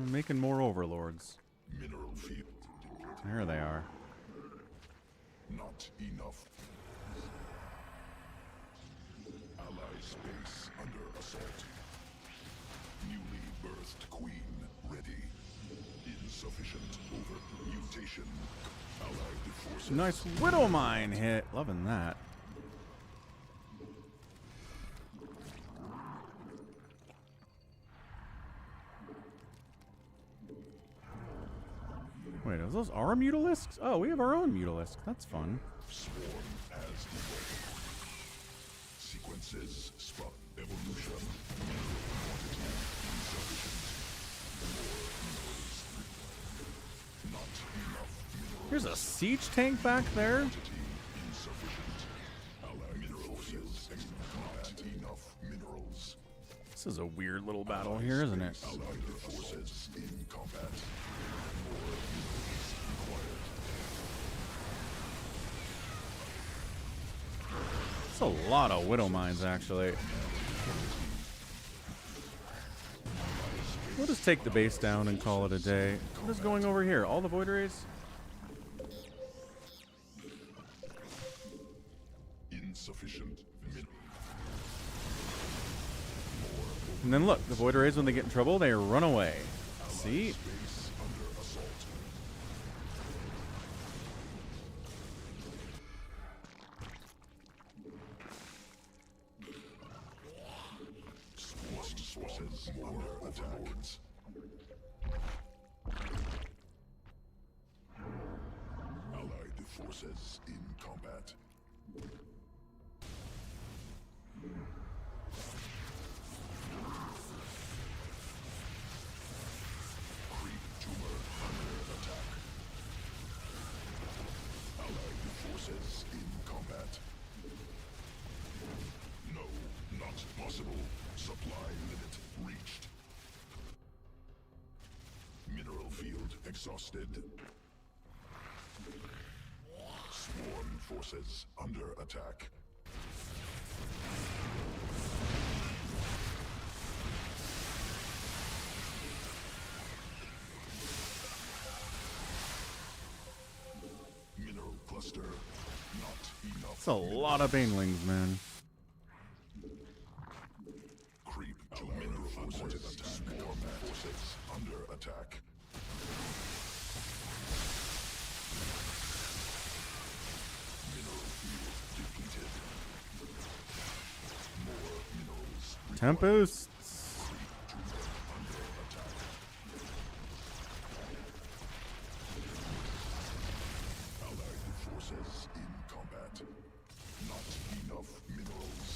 [SPEAKER 1] Making more overlords.
[SPEAKER 2] Mineral field.
[SPEAKER 1] There they are.
[SPEAKER 2] Not enough. Allies base under assault. Newly birthed queen ready. Insufficient over mutation. Allied forces.
[SPEAKER 1] Nice Widow Mine hit. Loving that. Wait, are those our Mutalisks? Oh, we have our own Mutalisk. That's fun.
[SPEAKER 2] Swarm has evolved. Sequences spot evolution. Mineral quantity insufficient. More minerals. Not enough minerals.
[SPEAKER 1] There's a siege tank back there.
[SPEAKER 2] Quantity insufficient. Allied mineral fields. Not enough minerals.
[SPEAKER 1] This is a weird little battle here, isn't it?
[SPEAKER 2] Allied forces in combat. More minerals required.
[SPEAKER 1] It's a lot of Widow Mines, actually. We'll just take the base down and call it a day. What is going over here? All the Void Rays?
[SPEAKER 2] Insufficient minerals.
[SPEAKER 1] And then look, the Void Rays, when they get in trouble, they run away. See?
[SPEAKER 2] Base under assault. Forces under attack. Allied forces in combat. Creep tumor under attack. Allied forces in combat. No, not possible. Supply limit reached. Mineral field exhausted. Swarm forces under attack. Mineral cluster not enough.
[SPEAKER 1] It's a lot of Banelings, man.
[SPEAKER 2] Creep to mineral forces attack. Swarm forces under attack. Mineral field depleted. More minerals required.
[SPEAKER 1] Tempests.
[SPEAKER 2] Creep tumor under attack. Allied forces in combat. Not enough minerals.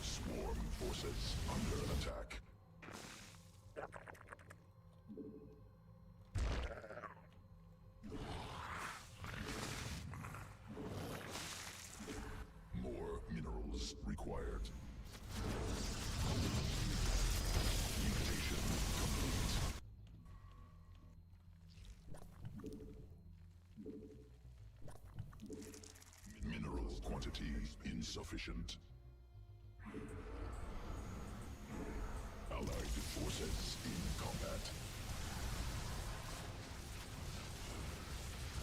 [SPEAKER 2] Swarm forces under attack. More minerals required. Mutation complete. Mineral quantity insufficient. Allied forces in combat.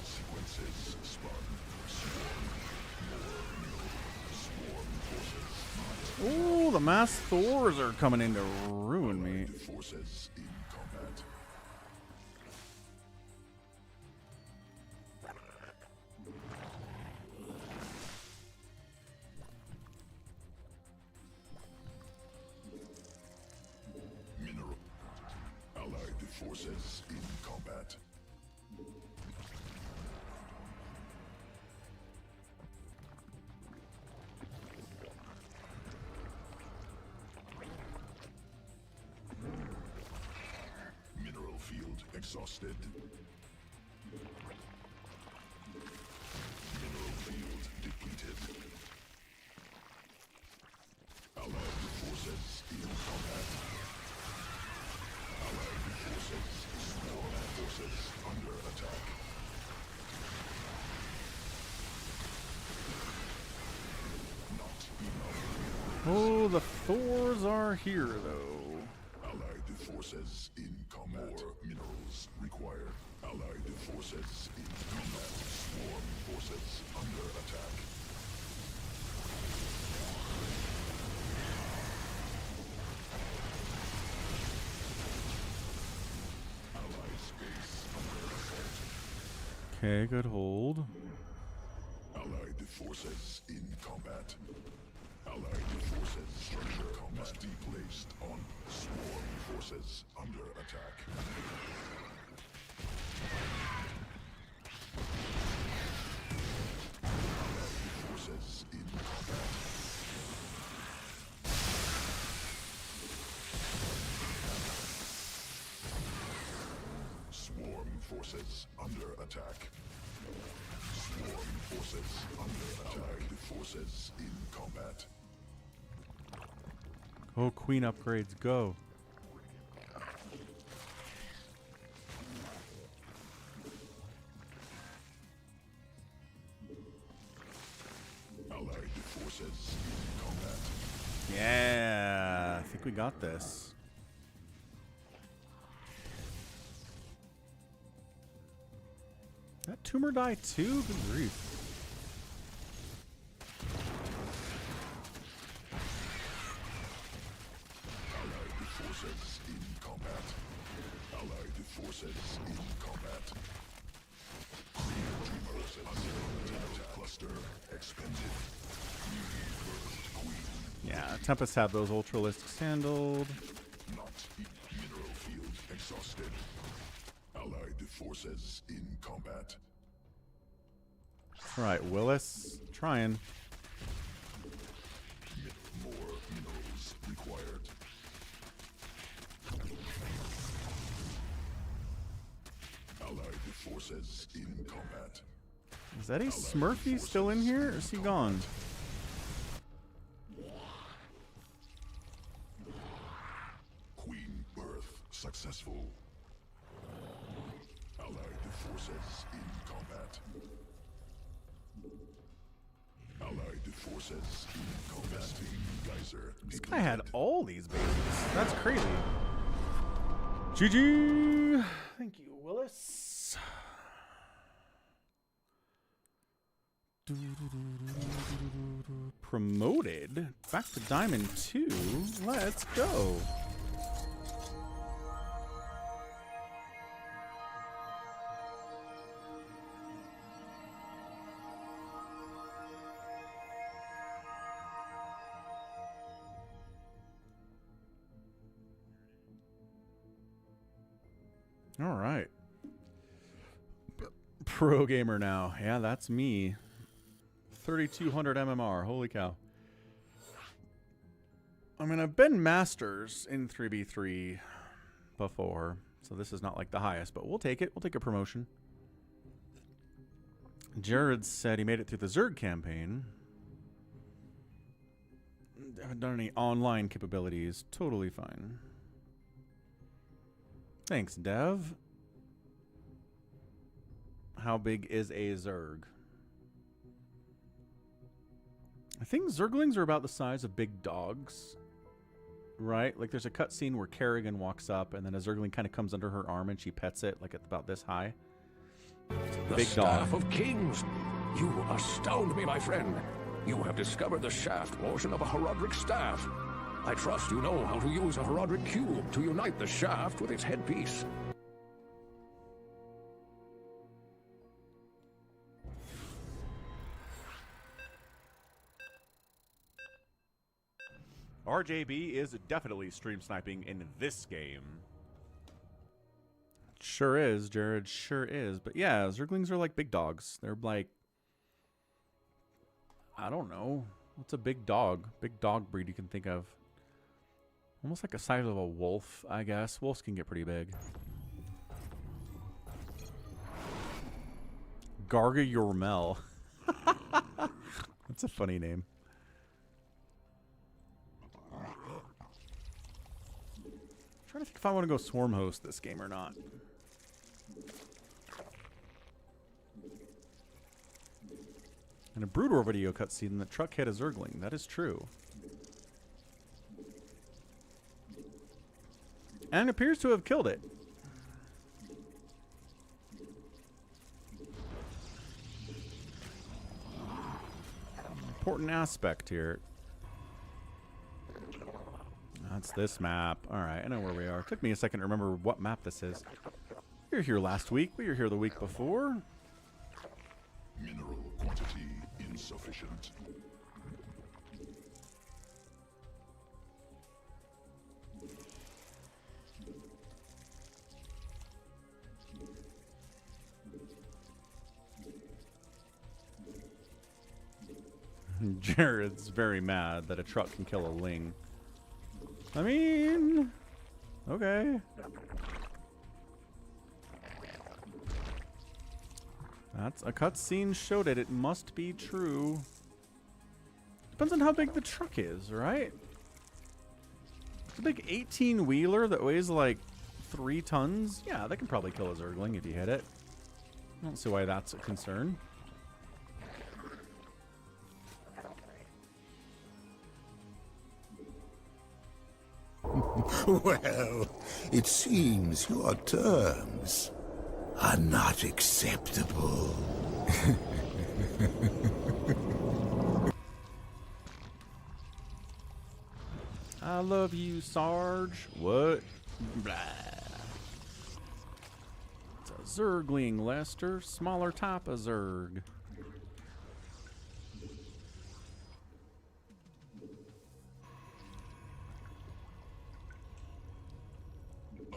[SPEAKER 2] Sequences spun. Swarm. More mineral. Swarm forces.
[SPEAKER 1] Ooh, the mass Thors are coming in to ruin me.
[SPEAKER 2] Allied forces in combat. Mineral. Allied forces in combat. Mineral field exhausted. Mineral field depleted. Allied forces in combat. Allied forces, sworn forces under attack. Not enough.
[SPEAKER 1] Oh, the Thors are here, though.
[SPEAKER 2] Allied forces in combat. More minerals required. Allied forces in combat. Swarm forces under attack. Allied space under assault.
[SPEAKER 1] Okay, good hold.
[SPEAKER 2] Allied forces in combat. Allied forces structure must be placed on swarm forces under attack. Allied forces in combat. Swarm forces under attack. Swarm forces under attack. Allied forces in combat.
[SPEAKER 1] Oh, queen upgrades, go.
[SPEAKER 2] Allied forces in combat.
[SPEAKER 1] Yeah, I think we got this. That tumor die too? Good grief.
[SPEAKER 2] Allied forces in combat. Allied forces in combat. Tumors under attack. Cluster expended. Birthed queen.
[SPEAKER 1] Yeah, Tempest had those ultralisks handled.
[SPEAKER 2] Not mineral field exhausted. Allied forces in combat.
[SPEAKER 1] All right, Willis, trying.
[SPEAKER 2] More minerals required. Allied forces in combat.
[SPEAKER 1] Is Eddie Smurfy still in here, or is he gone?
[SPEAKER 2] Queen birth successful. Allied forces in combat. Allied forces in combat. Geyser.
[SPEAKER 1] This guy had all these babies. That's crazy. GG. Thank you, Willis. Promoted. Back to Diamond 2. Let's go. All right. Pro gamer now. Yeah, that's me. 3200 MMR. Holy cow. I mean, I've been masters in 3v3 before, so this is not like the highest, but we'll take it. We'll take a promotion. Jared said he made it through the Zerg campaign. Haven't done any online capabilities. Totally fine. Thanks, Dev. How big is a Zerg? I think Zerglings are about the size of big dogs. Right? Like there's a cutscene where Kerrigan walks up and then a Zergling kind of comes under her arm and she pets it like it's about this high.
[SPEAKER 4] The
[SPEAKER 1] Big
[SPEAKER 4] Staff
[SPEAKER 1] dog.
[SPEAKER 4] of Kings! You astound me, my friend. You have discovered the shaft portion of a Herodric staff. I trust you know how to use a Herodric cube to unite the shaft with its headpiece.
[SPEAKER 5] RJB is definitely stream sniping in this game.
[SPEAKER 1] Sure is, Jared. Sure is. But yeah, Zerglings are like big dogs. They're like, I don't know. What's a big dog? Big dog breed you can think of. Almost like the size of a wolf, I guess. Wolves can get pretty big. Gargayormel. That's a funny name. Trying to think if I want to go Swarm Host this game or not. In a Brood War video cutscene, the truck hit a Zergling. That is true. And appears to have killed it. Important aspect here. That's this map. Alright, I know where we are. Took me a second to remember what map this is. We were here last week. We were here the week before.
[SPEAKER 2] Mineral quantity insufficient.
[SPEAKER 1] Jared's very mad that a truck can kill a Ling. I mean, okay. That's a cutscene showed it. It must be true. Depends on how big the truck is, right? It's a big 18-wheeler that weighs like 3 tons. Yeah, that can probably kill a Zergling if you hit it. I don't see why that's a concern.
[SPEAKER 6] Well, it seems your terms are not acceptable.
[SPEAKER 1] I love you, Sarge. What? Blah. It's a Zergling, Lester. Smaller type of Zerg.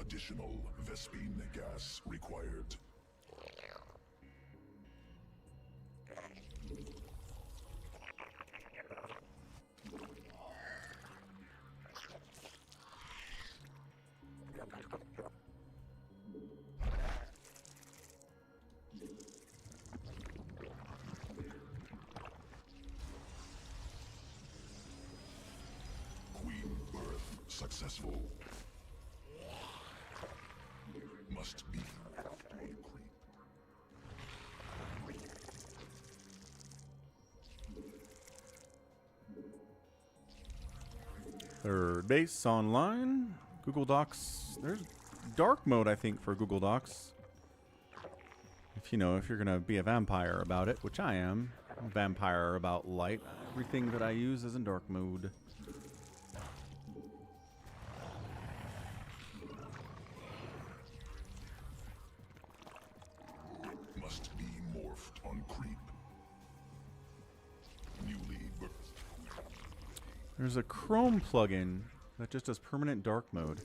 [SPEAKER 2] Additional Vespine gas required. Queen birth successful. Must be
[SPEAKER 1] Third base online. Google Docs. There's dark mode, I think, for Google Docs. If you know, if you're gonna be a vampire about it, which I am. I'm a vampire about light. Everything that I use is in dark mode.
[SPEAKER 2] must be morphed on creep. Newly birthed.
[SPEAKER 1] There's a Chrome plugin that just does permanent dark mode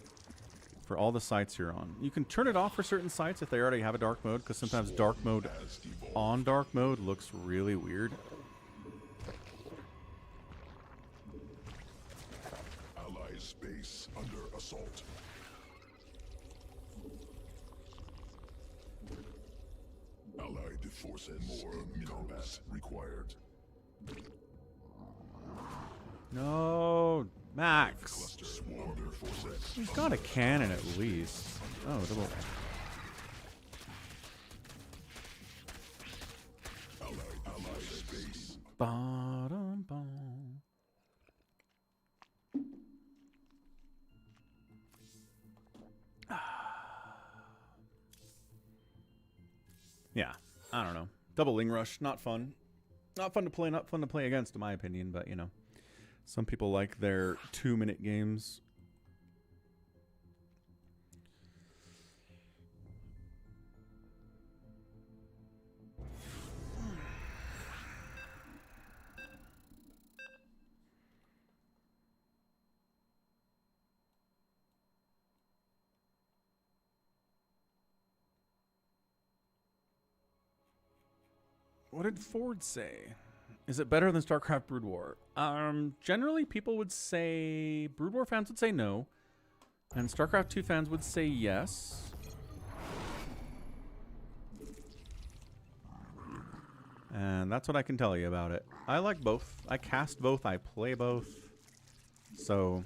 [SPEAKER 1] for all the sites you're on. You can turn it off for certain sites if they already have a dark mode, because sometimes dark mode
[SPEAKER 2] Has evolved.
[SPEAKER 1] on dark mode looks really weird.
[SPEAKER 2] Allied space under assault. Allied forces more minerals required.
[SPEAKER 1] No, Max.
[SPEAKER 2] Cluster swarm forces.
[SPEAKER 1] He's got a cannon at least. Oh, double.
[SPEAKER 2] Allied space.
[SPEAKER 1] Bottom bom. Yeah, I don't know. Double Ling Rush, not fun. Not fun to play, not fun to play against, in my opinion, but you know. Some people like their 2-minute games. What did Ford say? Is it better than StarCraft Brood War? Generally, people would say... Brood War fans would say no. And StarCraft 2 fans would say yes. And that's what I can tell you about it. I like both. I cast both. I play both. So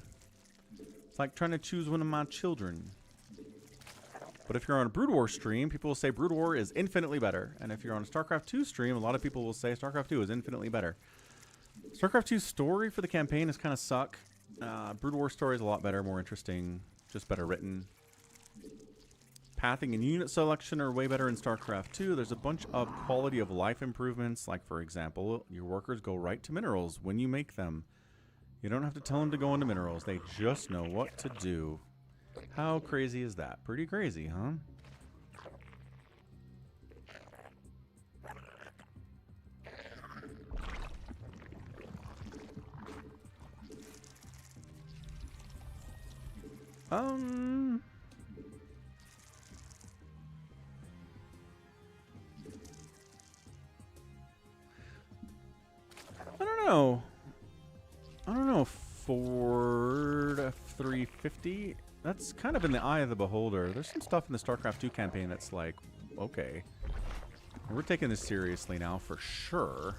[SPEAKER 1] it's like trying to choose one of my children. But if you're on a Brood War stream, people will say Brood War is infinitely better. And if you're on a StarCraft 2 stream, a lot of people will say StarCraft 2 is infinitely better. StarCraft 2's story for the campaign is kind of suck. Brood War story is a lot better, more interesting, just better written. Pathing and unit selection are way better in StarCraft 2. There's a bunch of quality of life improvements, like, for example, your workers go right to minerals when you make them. You don't have to tell them to go into minerals. They just know what to do. How crazy is that? Pretty crazy, huh? I don't know. Ford F350. That's kind of in the eye of the beholder. There's some stuff in the StarCraft 2 campaign that's like, okay. We're taking this seriously now for sure.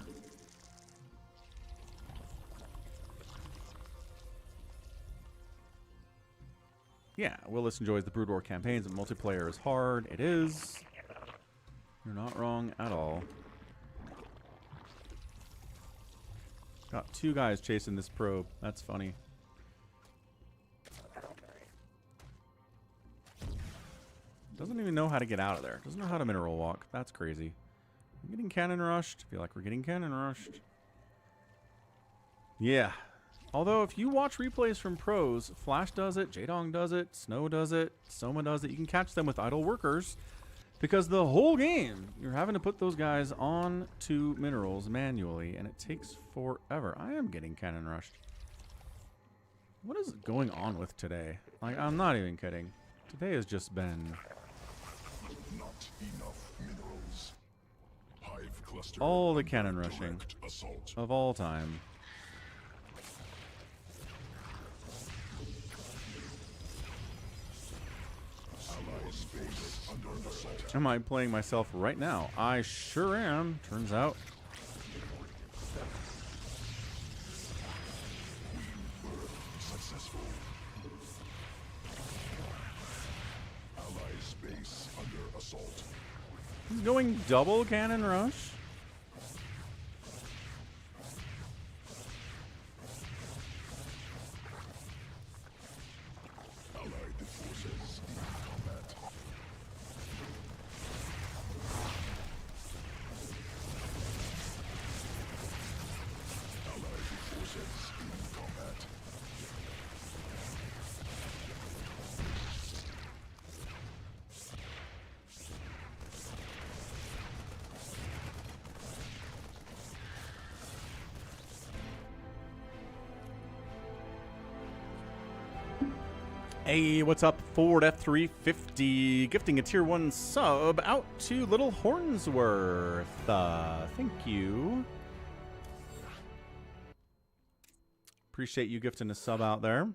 [SPEAKER 1] Yeah, Willis enjoys the Brood War campaigns, and multiplayer is hard. It is. You're not wrong at all. Got two guys chasing this probe. That's funny. Doesn't even know how to get out of there. Doesn't know how to mineral walk. That's crazy. We're getting cannon rushed. Feel like we're getting cannon rushed. Yeah. Although, if you watch replays from pros, Flash does it, Jaedong does it, Snow does it, Soma does it. You can catch them with idle workers. Because the whole game, you're having to put those guys on to minerals manually, and it takes forever. I am getting cannon rushed. What is going on with today? Like, I'm not even kidding. Today has just been...
[SPEAKER 2] Not enough minerals. Hive cluster.
[SPEAKER 1] all the cannon rushing
[SPEAKER 2] Assault.
[SPEAKER 1] of all time.
[SPEAKER 2] Allies base under assault.
[SPEAKER 1] Am I playing myself right now? I sure am. Turns out.
[SPEAKER 2] Successful. Allies base under assault.
[SPEAKER 1] He's going double cannon rush.
[SPEAKER 2] Allied forces in combat. Allied forces in combat.
[SPEAKER 1] Hey, what's up? Ford F350 gifting a tier 1 sub out to Little Hornsworth. Thank you. Appreciate you gifting a sub out there.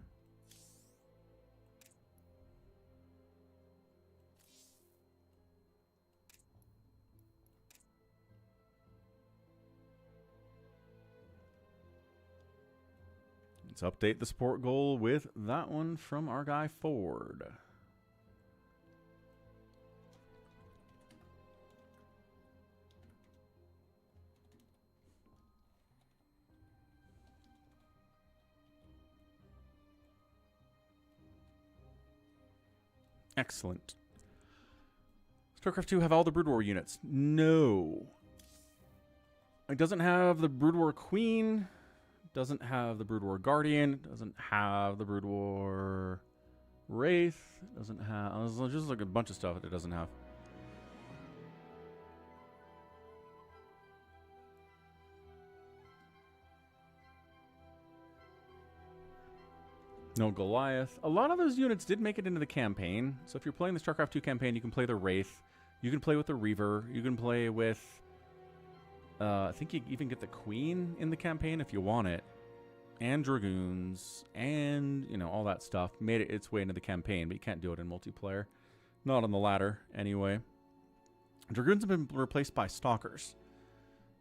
[SPEAKER 1] Let's update the support goal with that one from our guy Ford. Excellent. StarCraft 2 have all the Brood War units? No. It doesn't have the Brood War Queen. Doesn't have the Brood War Guardian. Doesn't have the Brood War Wraith. Doesn't have... There's just like a bunch of stuff that it doesn't have. No Goliath. A lot of those units did make it into the campaign. So if you're playing the StarCraft 2 campaign, you can play the Wraith. You can play with the Reaver. You can play with... I think you even get the Queen in the campaign if you want it. And Dragoons. And, you know, all that stuff. Made it its way into the campaign, but you can't do it in multiplayer. Not on the ladder, anyway. Dragoons have been replaced by Stalkers.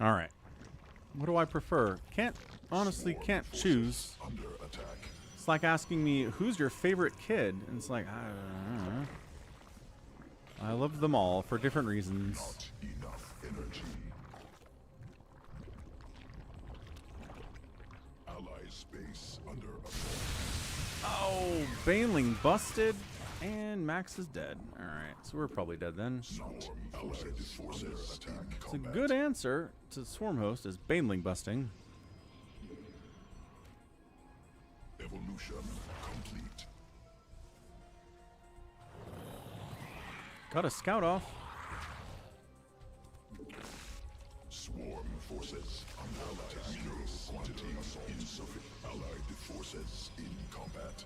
[SPEAKER 1] All right. What do I prefer? Honestly can't choose.
[SPEAKER 2] Under attack.
[SPEAKER 1] It's like asking me, who's your favorite kid? And it's like, I don't know. I love them all for different reasons.
[SPEAKER 2] Not enough energy. Allies base under attack.
[SPEAKER 1] Oh, Baneling busted. And Max is dead. Alright, so we're probably dead then.
[SPEAKER 2] Swarm allied forces attack.
[SPEAKER 1] It's a good answer to Swarm Host is Baneling busting.
[SPEAKER 2] Evolution complete.
[SPEAKER 1] Got a scout off.
[SPEAKER 2] Swarm forces under attack. Quantity insufficient. Allied forces in combat.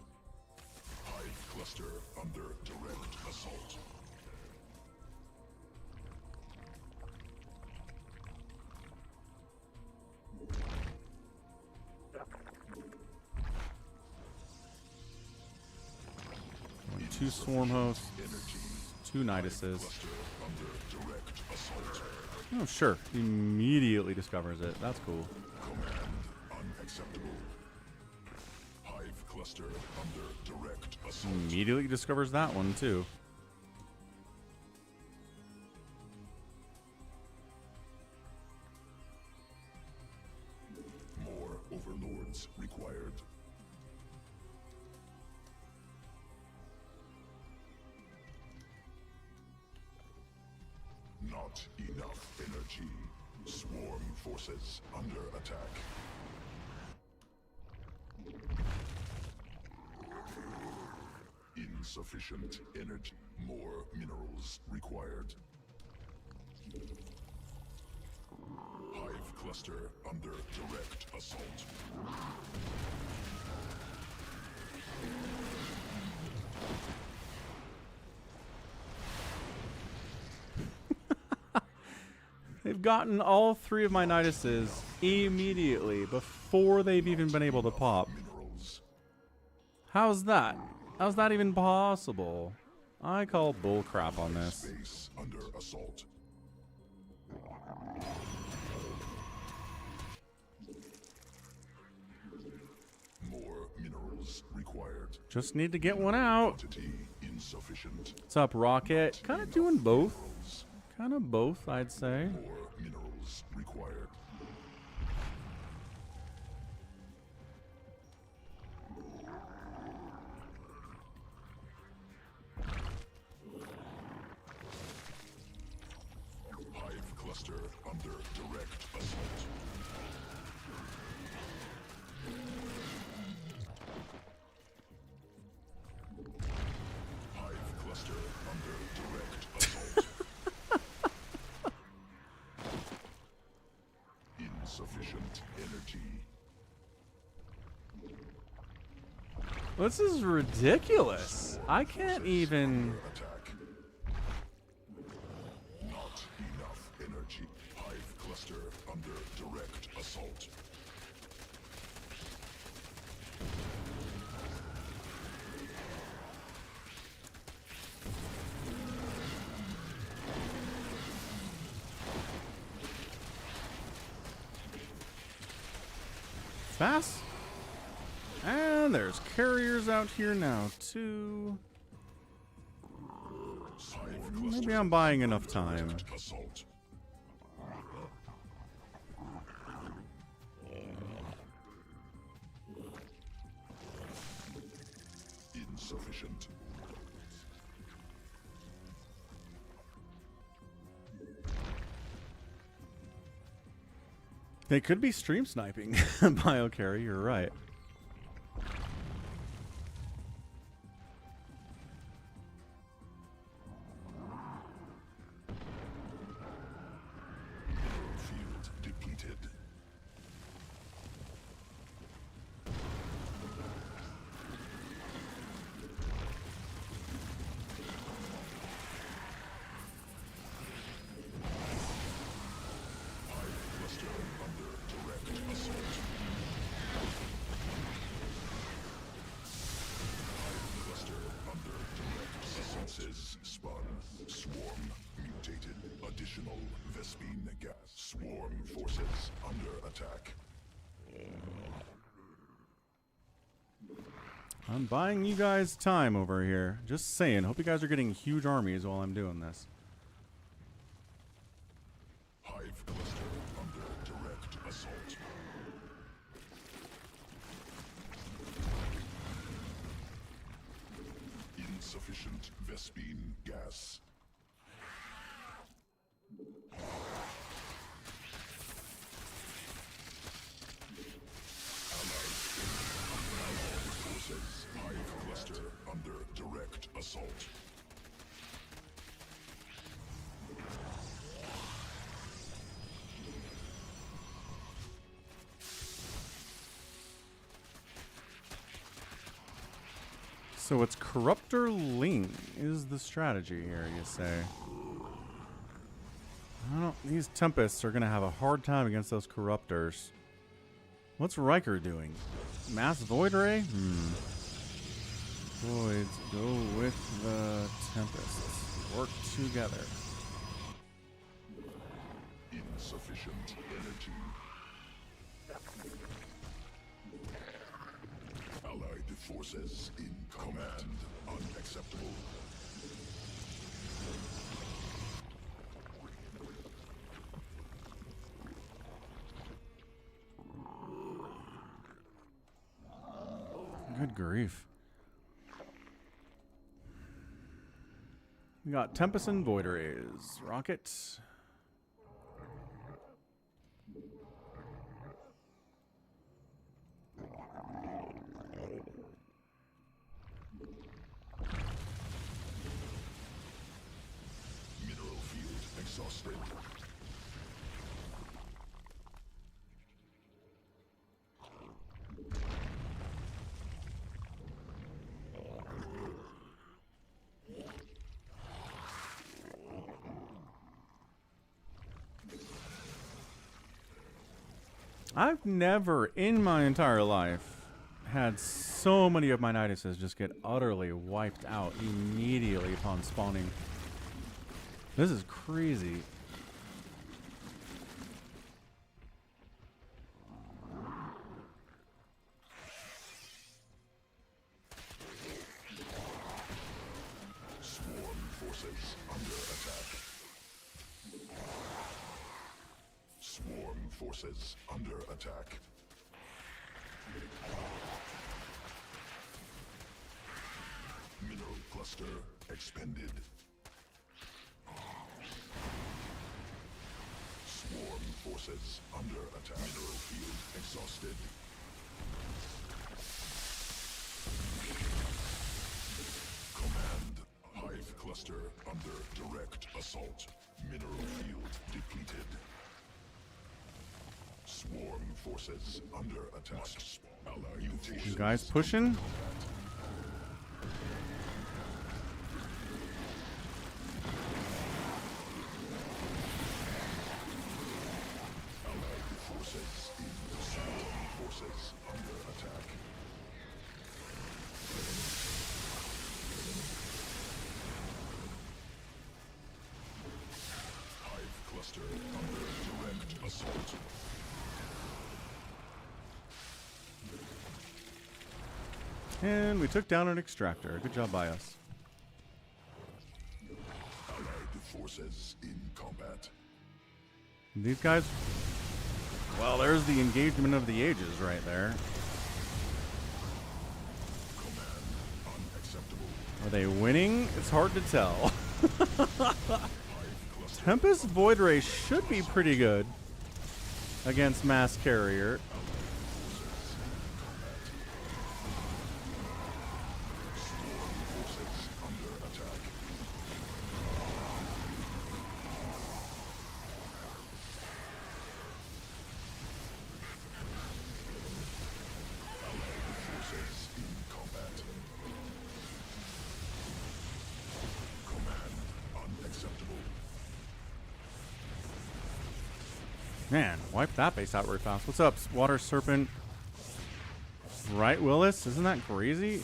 [SPEAKER 2] Hive cluster under direct assault.
[SPEAKER 1] Two Swarm Hosts, two Niduses.
[SPEAKER 2] Cluster under direct assault.
[SPEAKER 1] Oh, sure. Immediately discovers it. That's cool.
[SPEAKER 2] Command unacceptable. Hive cluster under direct assault.
[SPEAKER 1] Immediately discovers that one, too.
[SPEAKER 2] More overlords required. Not enough energy. Swarm forces under attack. Insufficient energy. More minerals required. Hive cluster under direct assault.
[SPEAKER 1] They've gotten all three of my Niduses immediately before they've even been able to pop.
[SPEAKER 2] Minerals.
[SPEAKER 1] How's that? How's that even possible? I call bull crap on this.
[SPEAKER 2] Base under assault. More minerals required.
[SPEAKER 1] Just need to get one out.
[SPEAKER 2] Quantity insufficient.
[SPEAKER 1] What's up, Rocket? Kind of doing both. Kind of both, I'd say.
[SPEAKER 2] More minerals required. Hive cluster under direct assault. Hive cluster under direct assault. Insufficient energy.
[SPEAKER 1] This is ridiculous. I can't even...
[SPEAKER 2] Attack. Not enough energy. Hive cluster under direct assault.
[SPEAKER 1] Fast. And there's carriers out here now, too.
[SPEAKER 2] Hive
[SPEAKER 1] Maybe
[SPEAKER 2] cluster
[SPEAKER 1] I'm buying enough time.
[SPEAKER 2] direct assault. Insufficient.
[SPEAKER 1] They could be stream sniping. BioCarry, you're right.
[SPEAKER 2] Field depleted. Hive cluster under direct assault. Additional Vespine gas. Swarm forces under attack.
[SPEAKER 1] I'm buying you guys time over here. Just saying. Hope you guys are getting huge armies while I'm doing this.
[SPEAKER 2] Hive cluster under direct assault. Insufficient Vespine gas. Forces. Hive cluster under direct assault.
[SPEAKER 1] So it's Corruptor Ling is the strategy here, you say? I don't, these Tempests are going to have a hard time against those Corruptors. What's Riker doing? Mass Void Ray? Voids go with the Tempests. Work together.
[SPEAKER 2] Insufficient energy. Allied forces in command. Unacceptable.
[SPEAKER 1] Good grief. We got Tempest and Void Rays. Rocket.
[SPEAKER 2] Mineral field exhausted.
[SPEAKER 1] I've never in my entire life had so many of my Niduses just get utterly wiped out immediately upon spawning. This is crazy.
[SPEAKER 2] Swarm forces under attack. Swarm forces under attack. Mineral cluster expended. Swarm forces under attack. Mineral field exhausted. Command. Hive cluster under direct assault. Mineral field depleted. Swarm forces under attack. Allied forces.
[SPEAKER 1] You guys pushing?
[SPEAKER 2] Allied forces in swarm forces under attack. Hive cluster under direct assault.
[SPEAKER 1] And we took down an extractor. Good job by us.
[SPEAKER 2] Allied forces in combat.
[SPEAKER 1] These guys... Well, there's the engagement of the ages right there.
[SPEAKER 2] Command unacceptable.
[SPEAKER 1] Are they winning? It's hard to tell.
[SPEAKER 2] Hive cluster
[SPEAKER 1] Tempest Void Ray should be pretty good against Mass Carrier.
[SPEAKER 2] forces under attack. Allied forces in combat. Command unacceptable.
[SPEAKER 1] Man, wipe that base out really fast. What's up, Water Serpent? Right, Willis? Isn't that crazy?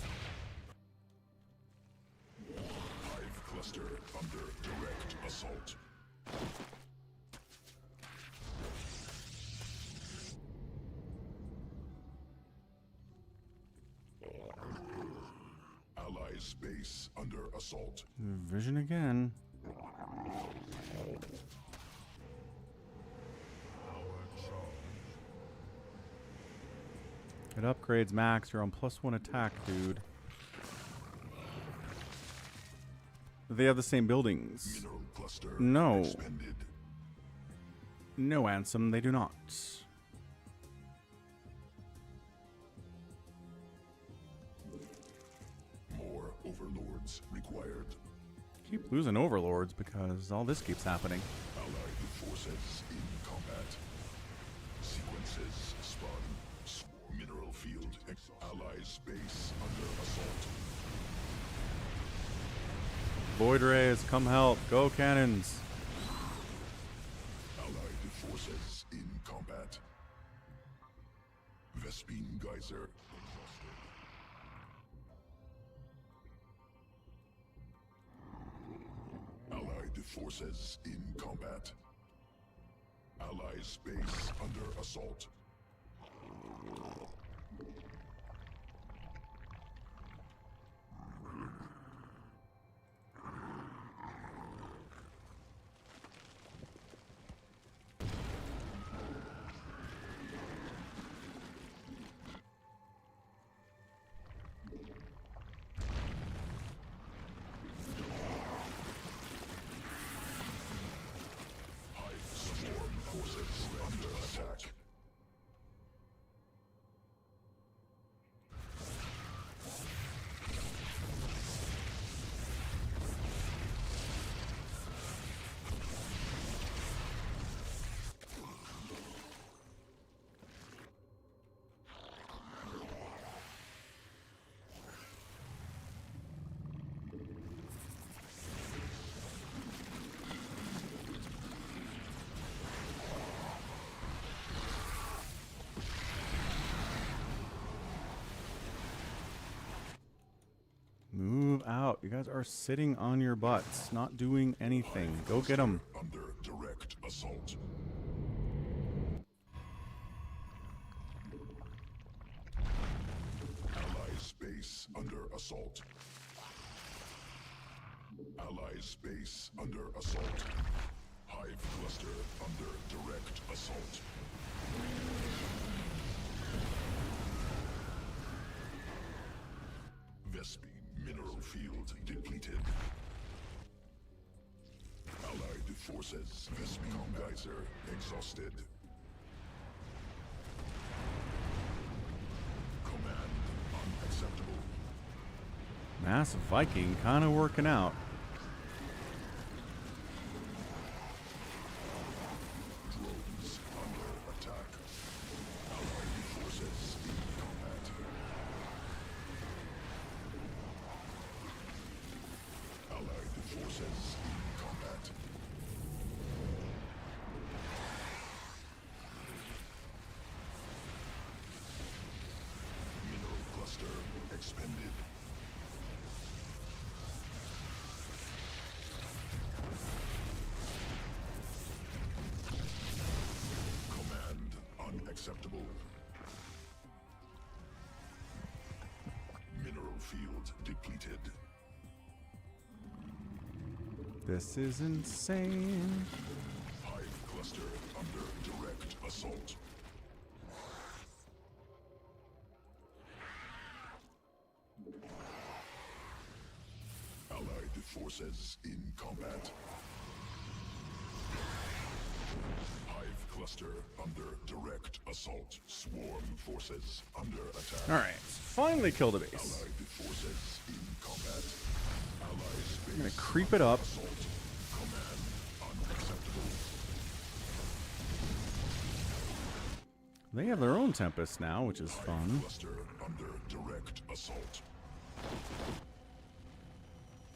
[SPEAKER 2] Hive cluster under direct assault. Allies base under assault.
[SPEAKER 1] Vision again. It upgrades max. You're on +1 attack, dude. They have the same buildings.
[SPEAKER 2] Mineral cluster
[SPEAKER 1] No.
[SPEAKER 2] expended.
[SPEAKER 1] No, Ansem, they do not.
[SPEAKER 2] More overlords required.
[SPEAKER 1] Keep losing overlords because all this keeps happening.
[SPEAKER 2] Allied forces in combat. Sequences spawn. Mineral field. Allies base under assault.
[SPEAKER 1] Void rays, come help. Go cannons.
[SPEAKER 2] Allied forces in combat. Vespine geyser exhausted. Allied forces in combat. Allies base under assault. Swarm forces under attack.
[SPEAKER 1] Move out. You guys are sitting on your butts, not doing anything. Go get them.
[SPEAKER 2] Under direct assault. Allies base under assault. Allies base under assault. Hive cluster under direct assault. Vespine mineral field depleted. Allied forces Vespine geyser exhausted. Command unacceptable.
[SPEAKER 1] Mass Viking kind of working out.
[SPEAKER 2] Drones under attack. Allied forces in combat. Allied forces in combat. Mineral cluster expended. Command unacceptable. Mineral field depleted.
[SPEAKER 1] This is insane.
[SPEAKER 2] Hive cluster under direct assault. Allied forces in combat. Hive cluster under direct assault. Swarm forces under attack.
[SPEAKER 1] All right, finally killed a base.
[SPEAKER 2] Allied forces in combat. Allies
[SPEAKER 1] I'm gonna
[SPEAKER 2] base
[SPEAKER 1] creep it up.
[SPEAKER 2] assault. Command unacceptable.
[SPEAKER 1] They have their own Tempest now, which is fun.
[SPEAKER 2] Cluster under direct assault.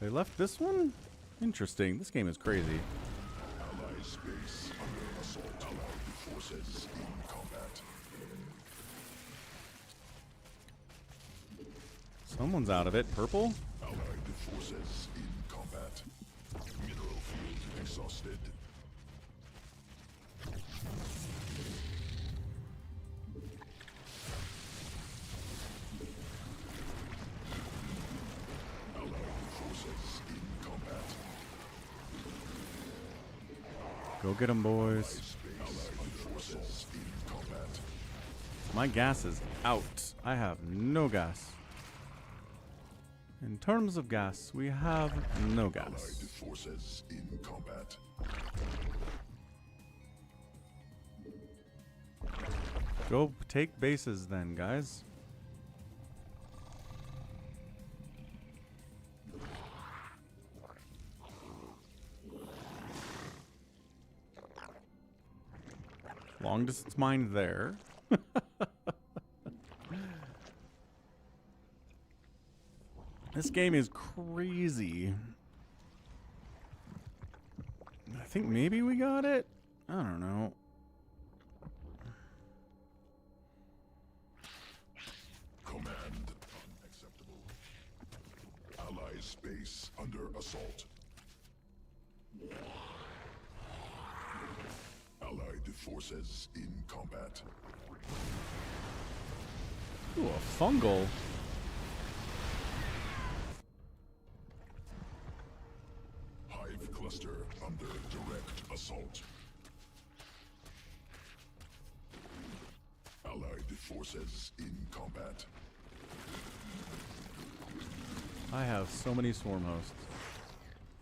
[SPEAKER 1] They left this one? Interesting. This game is crazy.
[SPEAKER 2] Allies base under assault. Allied forces in combat.
[SPEAKER 1] Someone's out of it. Purple?
[SPEAKER 2] Allied forces in combat. Mineral field exhausted.
[SPEAKER 1] Go get them, boys. My gas is out. I have no gas. In terms of gas, we have no gas.
[SPEAKER 2] Forces in combat.
[SPEAKER 1] Go take bases then, guys. Long distance mine there. This game is crazy. I think maybe we got it. I don't know.
[SPEAKER 2] Command unacceptable. Allies base under assault. Allied forces in combat.
[SPEAKER 1] Ooh, a fungal.
[SPEAKER 2] Hive cluster under direct assault. Allied forces in combat.
[SPEAKER 1] I have so many swarm hosts.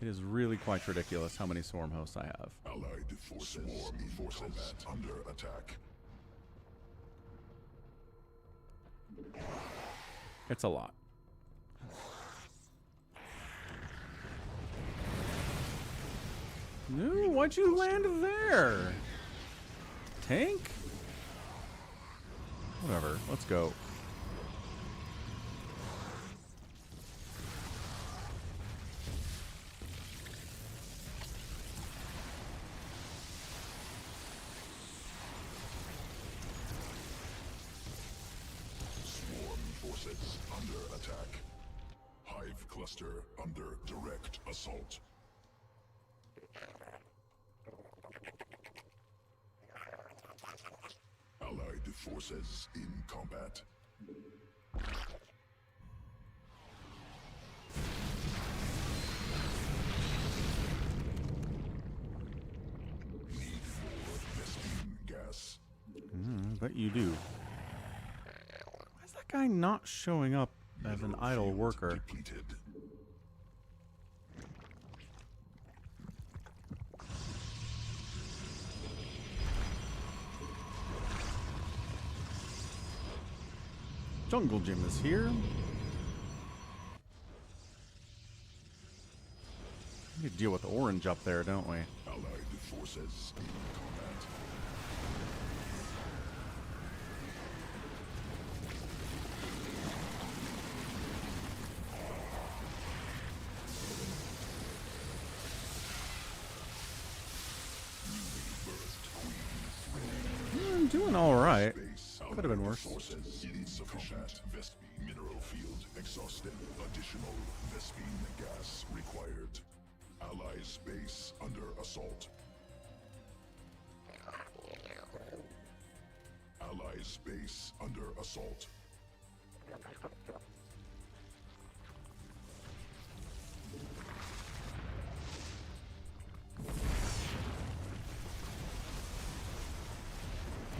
[SPEAKER 1] It is really quite ridiculous how many swarm hosts I have.
[SPEAKER 2] Allied forces in combat under attack.
[SPEAKER 1] It's a lot. No, why'd you land there? Tank? Whatever, let's go.
[SPEAKER 2] Swarm forces under attack. Hive cluster under direct assault. Allied forces in combat. Need more Vespine gas.
[SPEAKER 1] Bet you do. Why is that guy not showing up as an idle
[SPEAKER 2] Field
[SPEAKER 1] worker?
[SPEAKER 2] depleted.
[SPEAKER 1] Jungle Gym is here. We need to deal with the orange up there, don't we?
[SPEAKER 2] Allied forces in combat.
[SPEAKER 1] I'm doing all right.
[SPEAKER 2] Base.
[SPEAKER 1] Could have been worse.
[SPEAKER 2] Forces insufficient. Vespine mineral field exhausted. Additional Vespine gas required. Allies base under assault. Allies base under assault.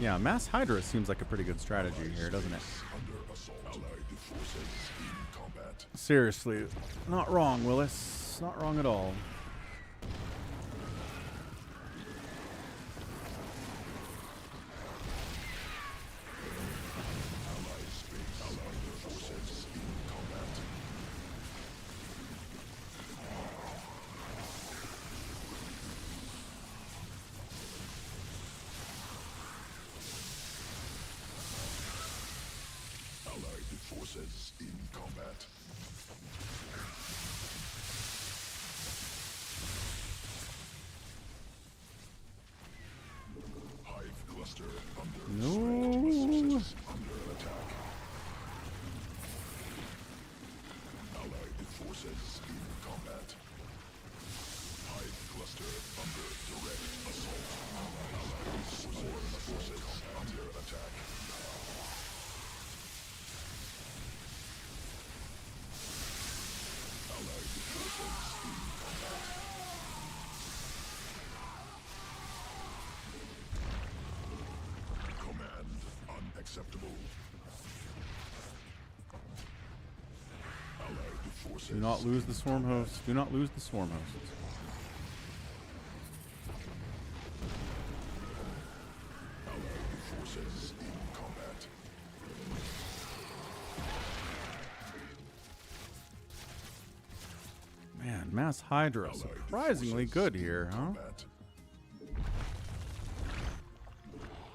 [SPEAKER 1] Yeah, mass Hydras seems like a pretty good strategy here, doesn't it?
[SPEAKER 2] Under assault. Allied forces in combat.
[SPEAKER 1] Seriously, not wrong, Willis. Not wrong at all.
[SPEAKER 2] Allies base. Allied forces in combat. Allied forces in combat. Hive cluster under
[SPEAKER 1] No.
[SPEAKER 2] forces under attack. Allied forces in combat. Hive cluster under direct assault. Allied forces under attack. Allied forces in combat. acceptable. Allied forces.
[SPEAKER 1] Do not lose the swarm host. Do not lose the swarm host.
[SPEAKER 2] Allied forces in combat.
[SPEAKER 1] Man, Mass Hydra
[SPEAKER 2] Allied
[SPEAKER 1] surprisingly
[SPEAKER 2] forces
[SPEAKER 1] good
[SPEAKER 2] in
[SPEAKER 1] here, huh?
[SPEAKER 2] combat.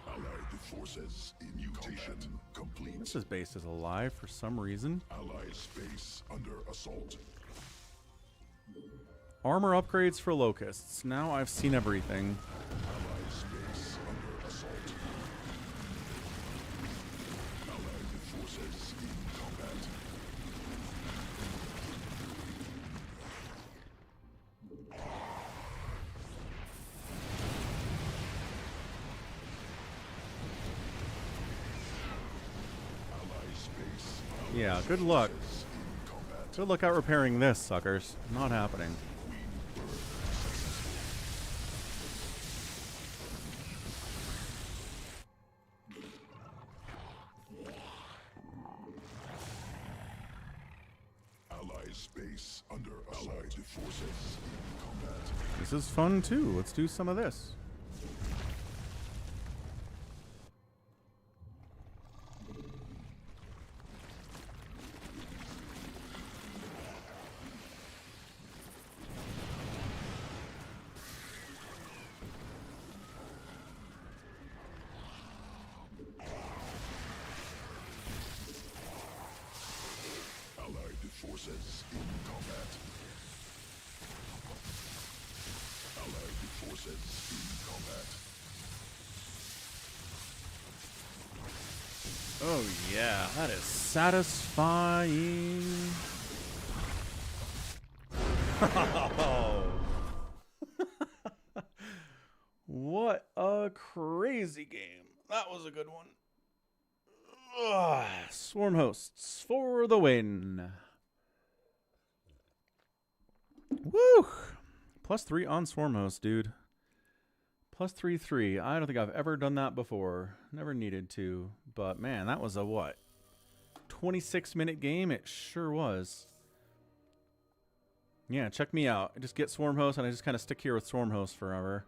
[SPEAKER 2] Allied forces in mutation complete.
[SPEAKER 1] This base is alive for some reason.
[SPEAKER 2] Allied space under assault.
[SPEAKER 1] Armor upgrades for locusts. Now I've seen everything.
[SPEAKER 2] Allied space under assault. Allied forces in combat. Allied space.
[SPEAKER 1] Yeah, good luck.
[SPEAKER 2] Forces in combat.
[SPEAKER 1] Good luck out repairing this, suckers. Not happening.
[SPEAKER 2] Allied space under assault. Allied forces in combat.
[SPEAKER 1] This is fun too. Let's do some of this.
[SPEAKER 2] Allied forces in combat. Allied forces in combat.
[SPEAKER 1] Oh yeah, that is satisfying. What a crazy game. That was a good one. Ugh, swarm hosts for the win. Woo! +3 on swarm host, dude. +3. I don't think I've ever done that before. Never needed to. But man, that was a what? 26-minute game? It sure was. Yeah, check me out. I just get swarm host and I just kind of stick here with swarm host forever.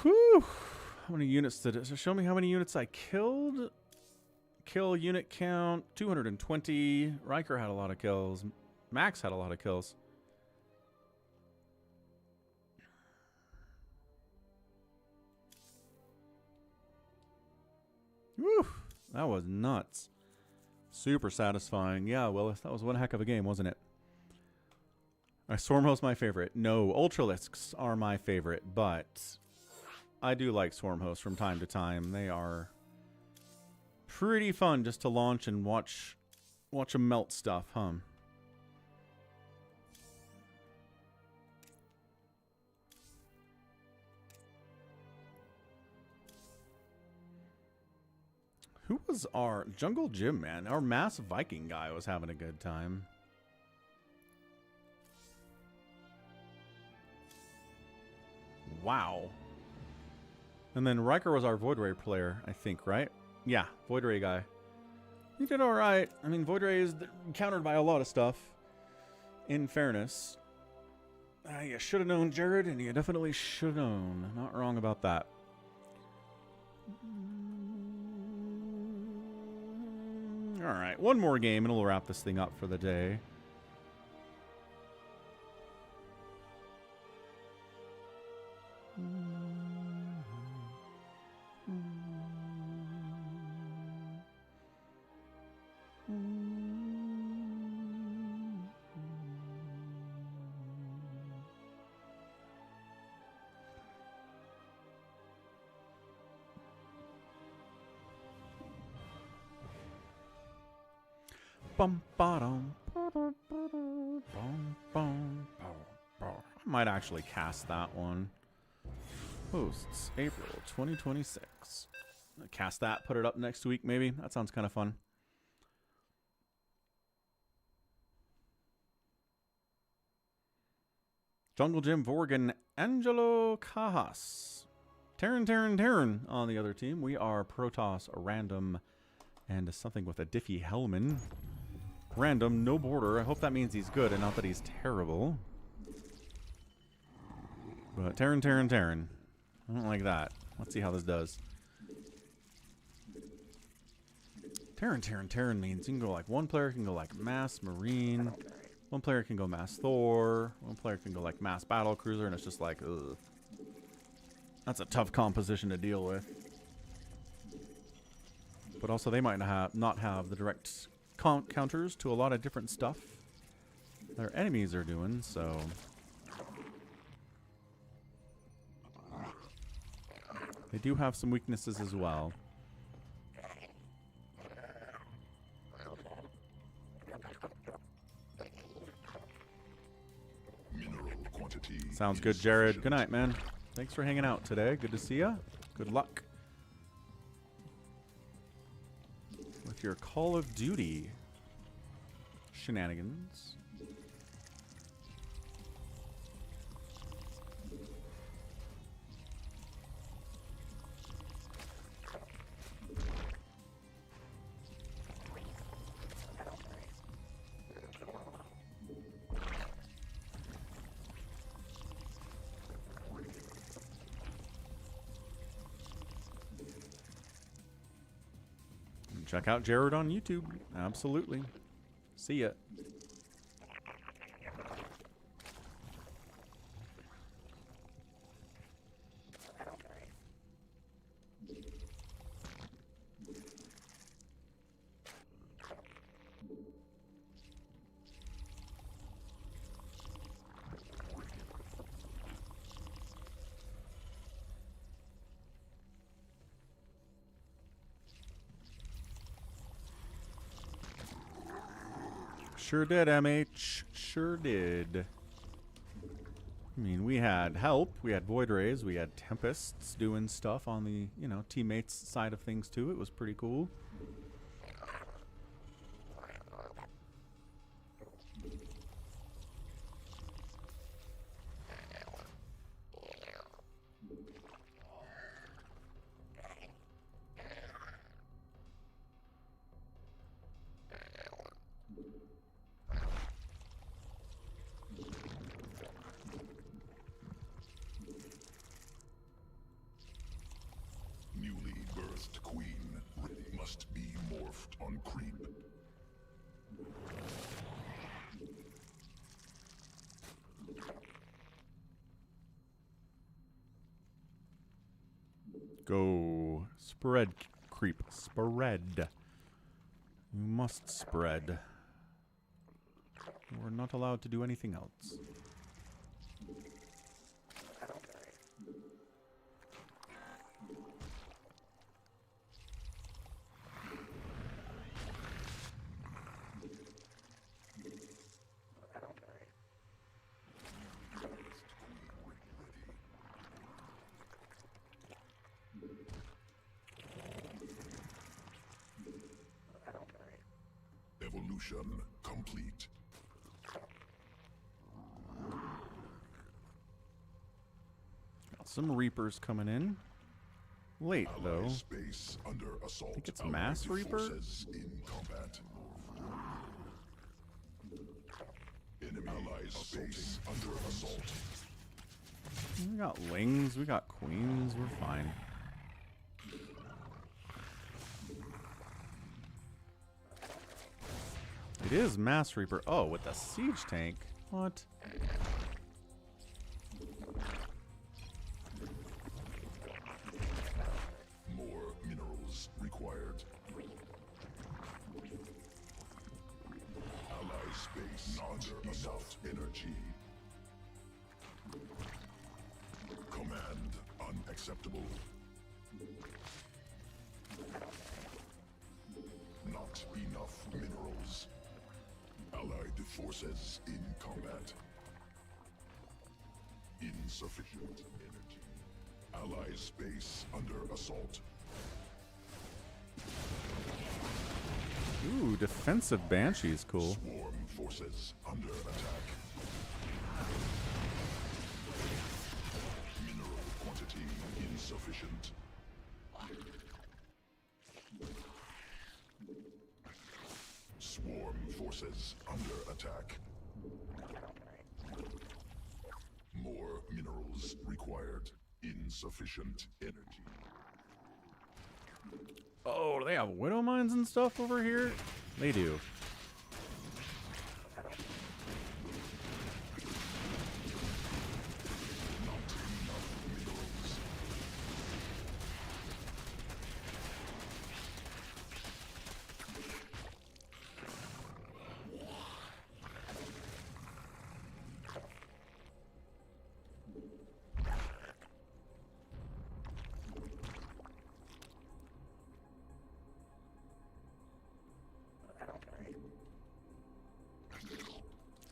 [SPEAKER 1] Whew! How many units did it? So show me how many units I killed. Kill unit count 220. Riker had a lot of kills. Max had a lot of kills. Woo! That was nuts. Super satisfying. Yeah, Willis, that was one heck of a game, wasn't it? Swarmhost's my favorite. No, Ultralisks are my favorite, but I do like Swarmhost from time to time. They are pretty fun just to launch and watch them melt stuff, huh? Who was our Jungle Jim, man? Our mass Viking guy was having a good time. Wow. And then Riker was our Void Ray player, I think, right? Yeah, Void Ray guy. He did alright. I mean, Void Ray is countered by a lot of stuff, in fairness. You should have known, Jared, and you definitely should have known. Not wrong about that. Alright, one more game and we'll wrap this thing up for the day. I might actually cast that one. Hosts, April 2026. Cast that, put it up next week, maybe. That sounds kind of fun. Jungle Jim Vorgan, Angelo Cajas. Terran on the other team. We are Protoss, Random, and something with a Diffie Hellman. Random, no border. I hope that means he's good and not that he's terrible. But Terran. I don't like that. Let's see how this does. Terran means you can go like one player can go like Mass Marine. One player can go Mass Thor. One player can go like Mass Battle Cruiser, and it's just like, ugh. That's a tough composition to deal with. But also they might not have the direct counters to a lot of different stuff their enemies are doing, so... They do have some weaknesses as well. Sounds good, Jared. Good night, man. Thanks for hanging out today. Good to see ya. Good luck with your Call of Duty shenanigans. Check out Jared on YouTube. Absolutely. See ya. Sure did, MH. Sure did. I mean, we had help. We had Void Rays. We had Tempests doing stuff on the, you know, teammates side of things too. It was pretty cool. Go. Spread, creep. Spread. You must spread. We're not allowed to do anything else.
[SPEAKER 2] Evolution complete.
[SPEAKER 1] Got some Reapers coming in. Late, though.
[SPEAKER 2] Space under assault.
[SPEAKER 1] I think it's Mass Reaper?
[SPEAKER 2] In combat. Enemy allies space under assault.
[SPEAKER 1] We got Lings, we got Queens, we're fine. It is Mass Reaper. Oh, with the siege tank. What?
[SPEAKER 2] More minerals required. Ally space under assault. Energy. Command unacceptable. Not enough minerals. Allied forces in combat. Insufficient energy. Ally space under assault.
[SPEAKER 1] Ooh, defensive Banshee is cool.
[SPEAKER 2] Swarm forces under attack. Mineral quantity insufficient. insufficient. Swarm forces under attack. More minerals required. Insufficient energy.
[SPEAKER 1] Oh, do they have widow mines and stuff over here? They do.
[SPEAKER 2] Not enough minerals.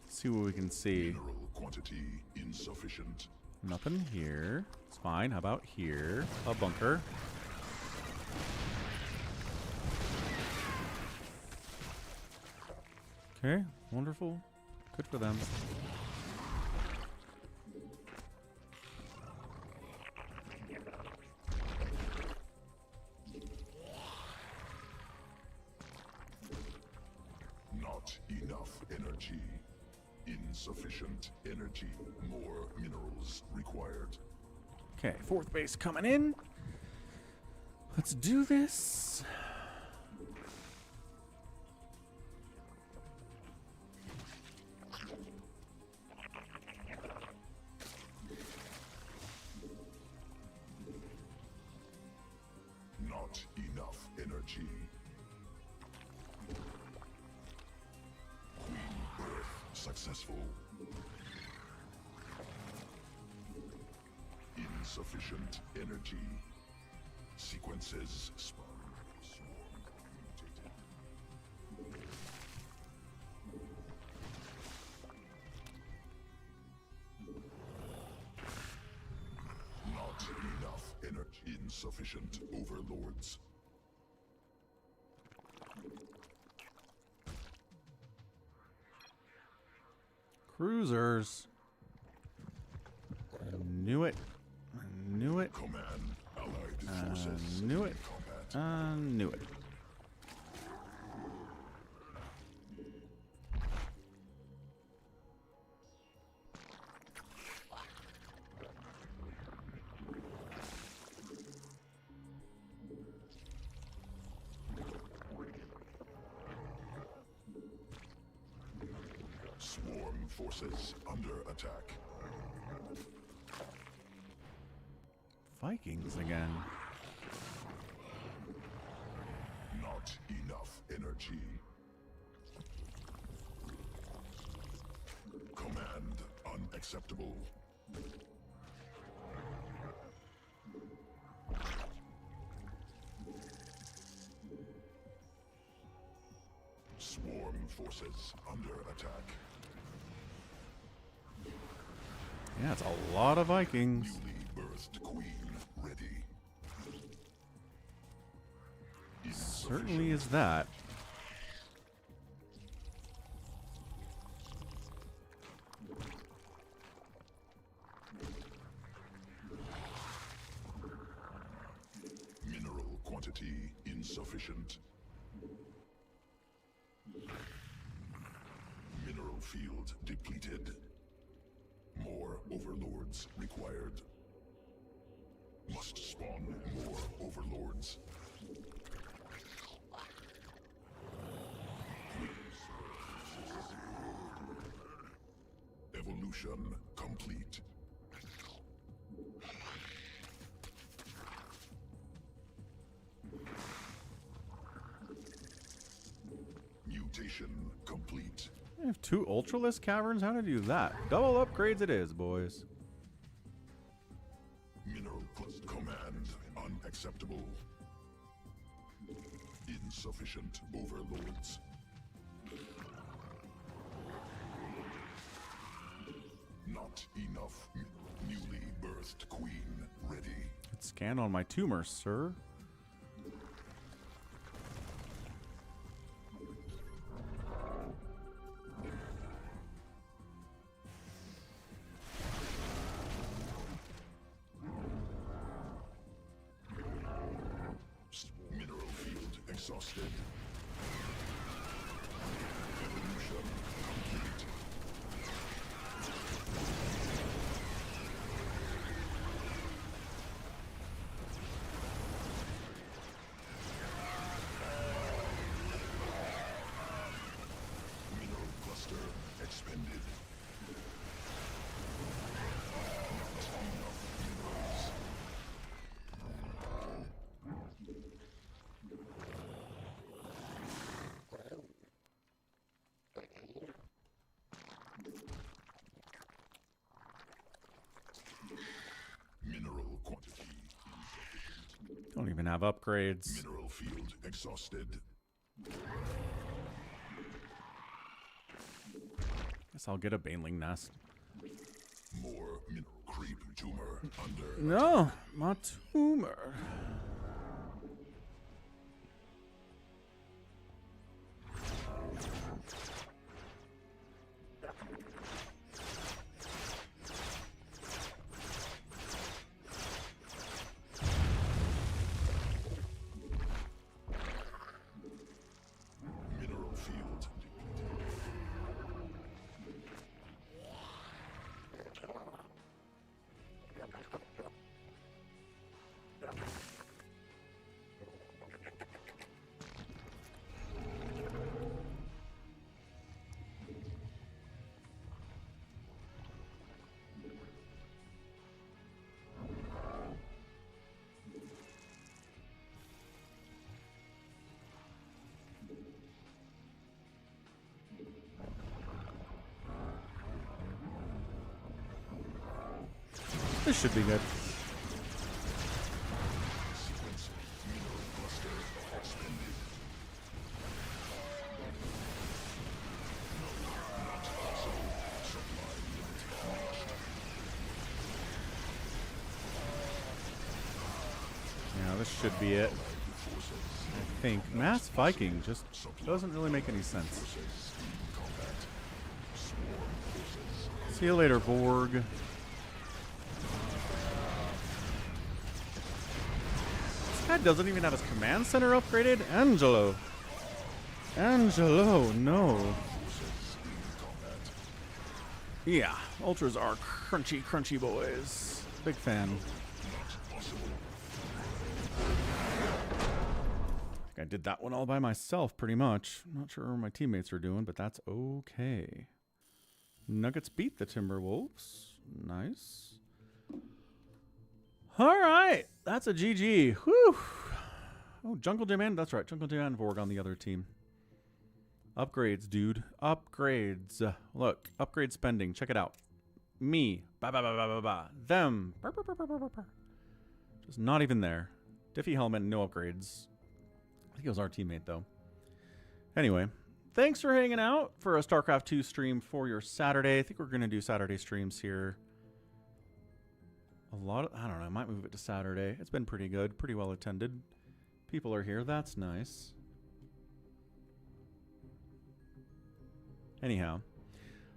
[SPEAKER 1] See what we can see.
[SPEAKER 2] Mineral quantity insufficient.
[SPEAKER 1] Nothing here. It's fine. How about here? A bunker. Okay, wonderful. Good for them.
[SPEAKER 2] Not enough energy. Insufficient energy. More minerals required.
[SPEAKER 1] Okay, fourth base coming in. Let's do this.
[SPEAKER 2] Not enough energy. Queen birth successful. Insufficient energy. Sequences spun. Swarm mutated. Not enough energy. Insufficient overlords.
[SPEAKER 1] Cruisers. I knew it. I knew it.
[SPEAKER 2] Command allied forces.
[SPEAKER 1] Knew it.
[SPEAKER 2] in combat.
[SPEAKER 1] Knew it.
[SPEAKER 2] Swarm forces under attack.
[SPEAKER 1] Vikings again.
[SPEAKER 2] Not enough energy. Command unacceptable. Swarm forces under attack.
[SPEAKER 1] Yeah, it's a lot of Vikings.
[SPEAKER 2] Newly birthed queen ready.
[SPEAKER 1] Certainly is that.
[SPEAKER 2] Mineral quantity insufficient. Mineral field depleted. More overlords required. Must spawn more overlords. Evolution complete. Mutation complete.
[SPEAKER 1] I have 2 Ultralisk caverns. How to do that? Double upgrades it is, boys.
[SPEAKER 2] Mineral command unacceptable. Insufficient overlords. Not enough. Newly birthed queen ready.
[SPEAKER 1] Scan on my tumor, sir.
[SPEAKER 2] exhausted. Evolution complete. Mineral cluster expended. Not enough minerals. Mineral quantity insufficient.
[SPEAKER 1] Don't even have upgrades.
[SPEAKER 2] Mineral field exhausted.
[SPEAKER 1] Guess I'll get a Baneling nest.
[SPEAKER 2] More mineral creep tumor under.
[SPEAKER 1] No, my tumor.
[SPEAKER 2] Mineral field depleted.
[SPEAKER 1] This should be good.
[SPEAKER 2] Sequence. Mineral cluster expended. No, not possible. Supply limit reached.
[SPEAKER 1] Yeah, this should be it.
[SPEAKER 2] Forces.
[SPEAKER 1] I think Mass Viking just doesn't really make any sense.
[SPEAKER 2] Forces in combat. Swarm forces.
[SPEAKER 1] See you later, Borg. This guy doesn't even have his command center upgraded. Angelo. Angelo, no. Yeah, Ultras are crunchy, crunchy boys. Big fan. I did that one all by myself, pretty much. I'm not sure what my teammates are doing, but that's okay. Nuggets beat the Timberwolves. Nice. All right, that's a GG. Whew. Oh, Jungle Gym and that's right, Jungle Gym and Vorg on the other team. Upgrades, dude. Upgrades. Look, upgrade spending. Check it out. Me. Ba ba ba ba ba ba. Them. Burr, burr, burr, burr, burr, burr. Just not even there. Diffie helmet, no upgrades. I think it was our teammate though. Anyway, thanks for hanging out for a StarCraft 2 stream for your Saturday. I think we're gonna do Saturday streams here. A lot of, I don't know, I might move it to Saturday. It's been pretty good, pretty well attended. People are here, that's nice. Anyhow,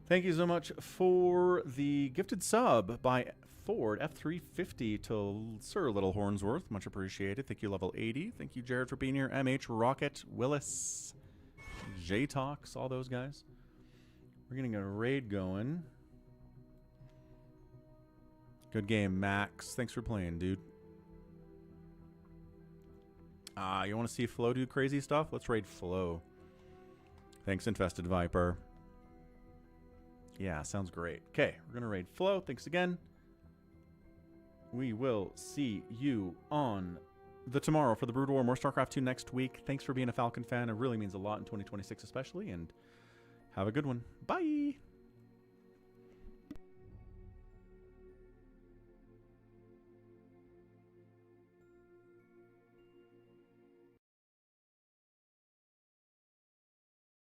[SPEAKER 1] thank you so much for the gifted sub by Ford F350 to Sir Little Hornsworth. Much appreciated. Thank you, level 80. Thank you, Jared, for being here. MH, Rocket, Willis, J-Tox, all those guys. We're getting a raid going. Good game, Max. Thanks for playing, dude. You want to see Flo do crazy stuff? Let's raid Flo. Thanks, Infested Viper. Yeah, sounds great. Okay, we're going to raid Flo. Thanks again. We will see you on the tomorrow for the Brood War. More StarCraft 2 next week. Thanks for being a Falcon fan. It really means a lot in 2026 especially. And have a good one. Bye.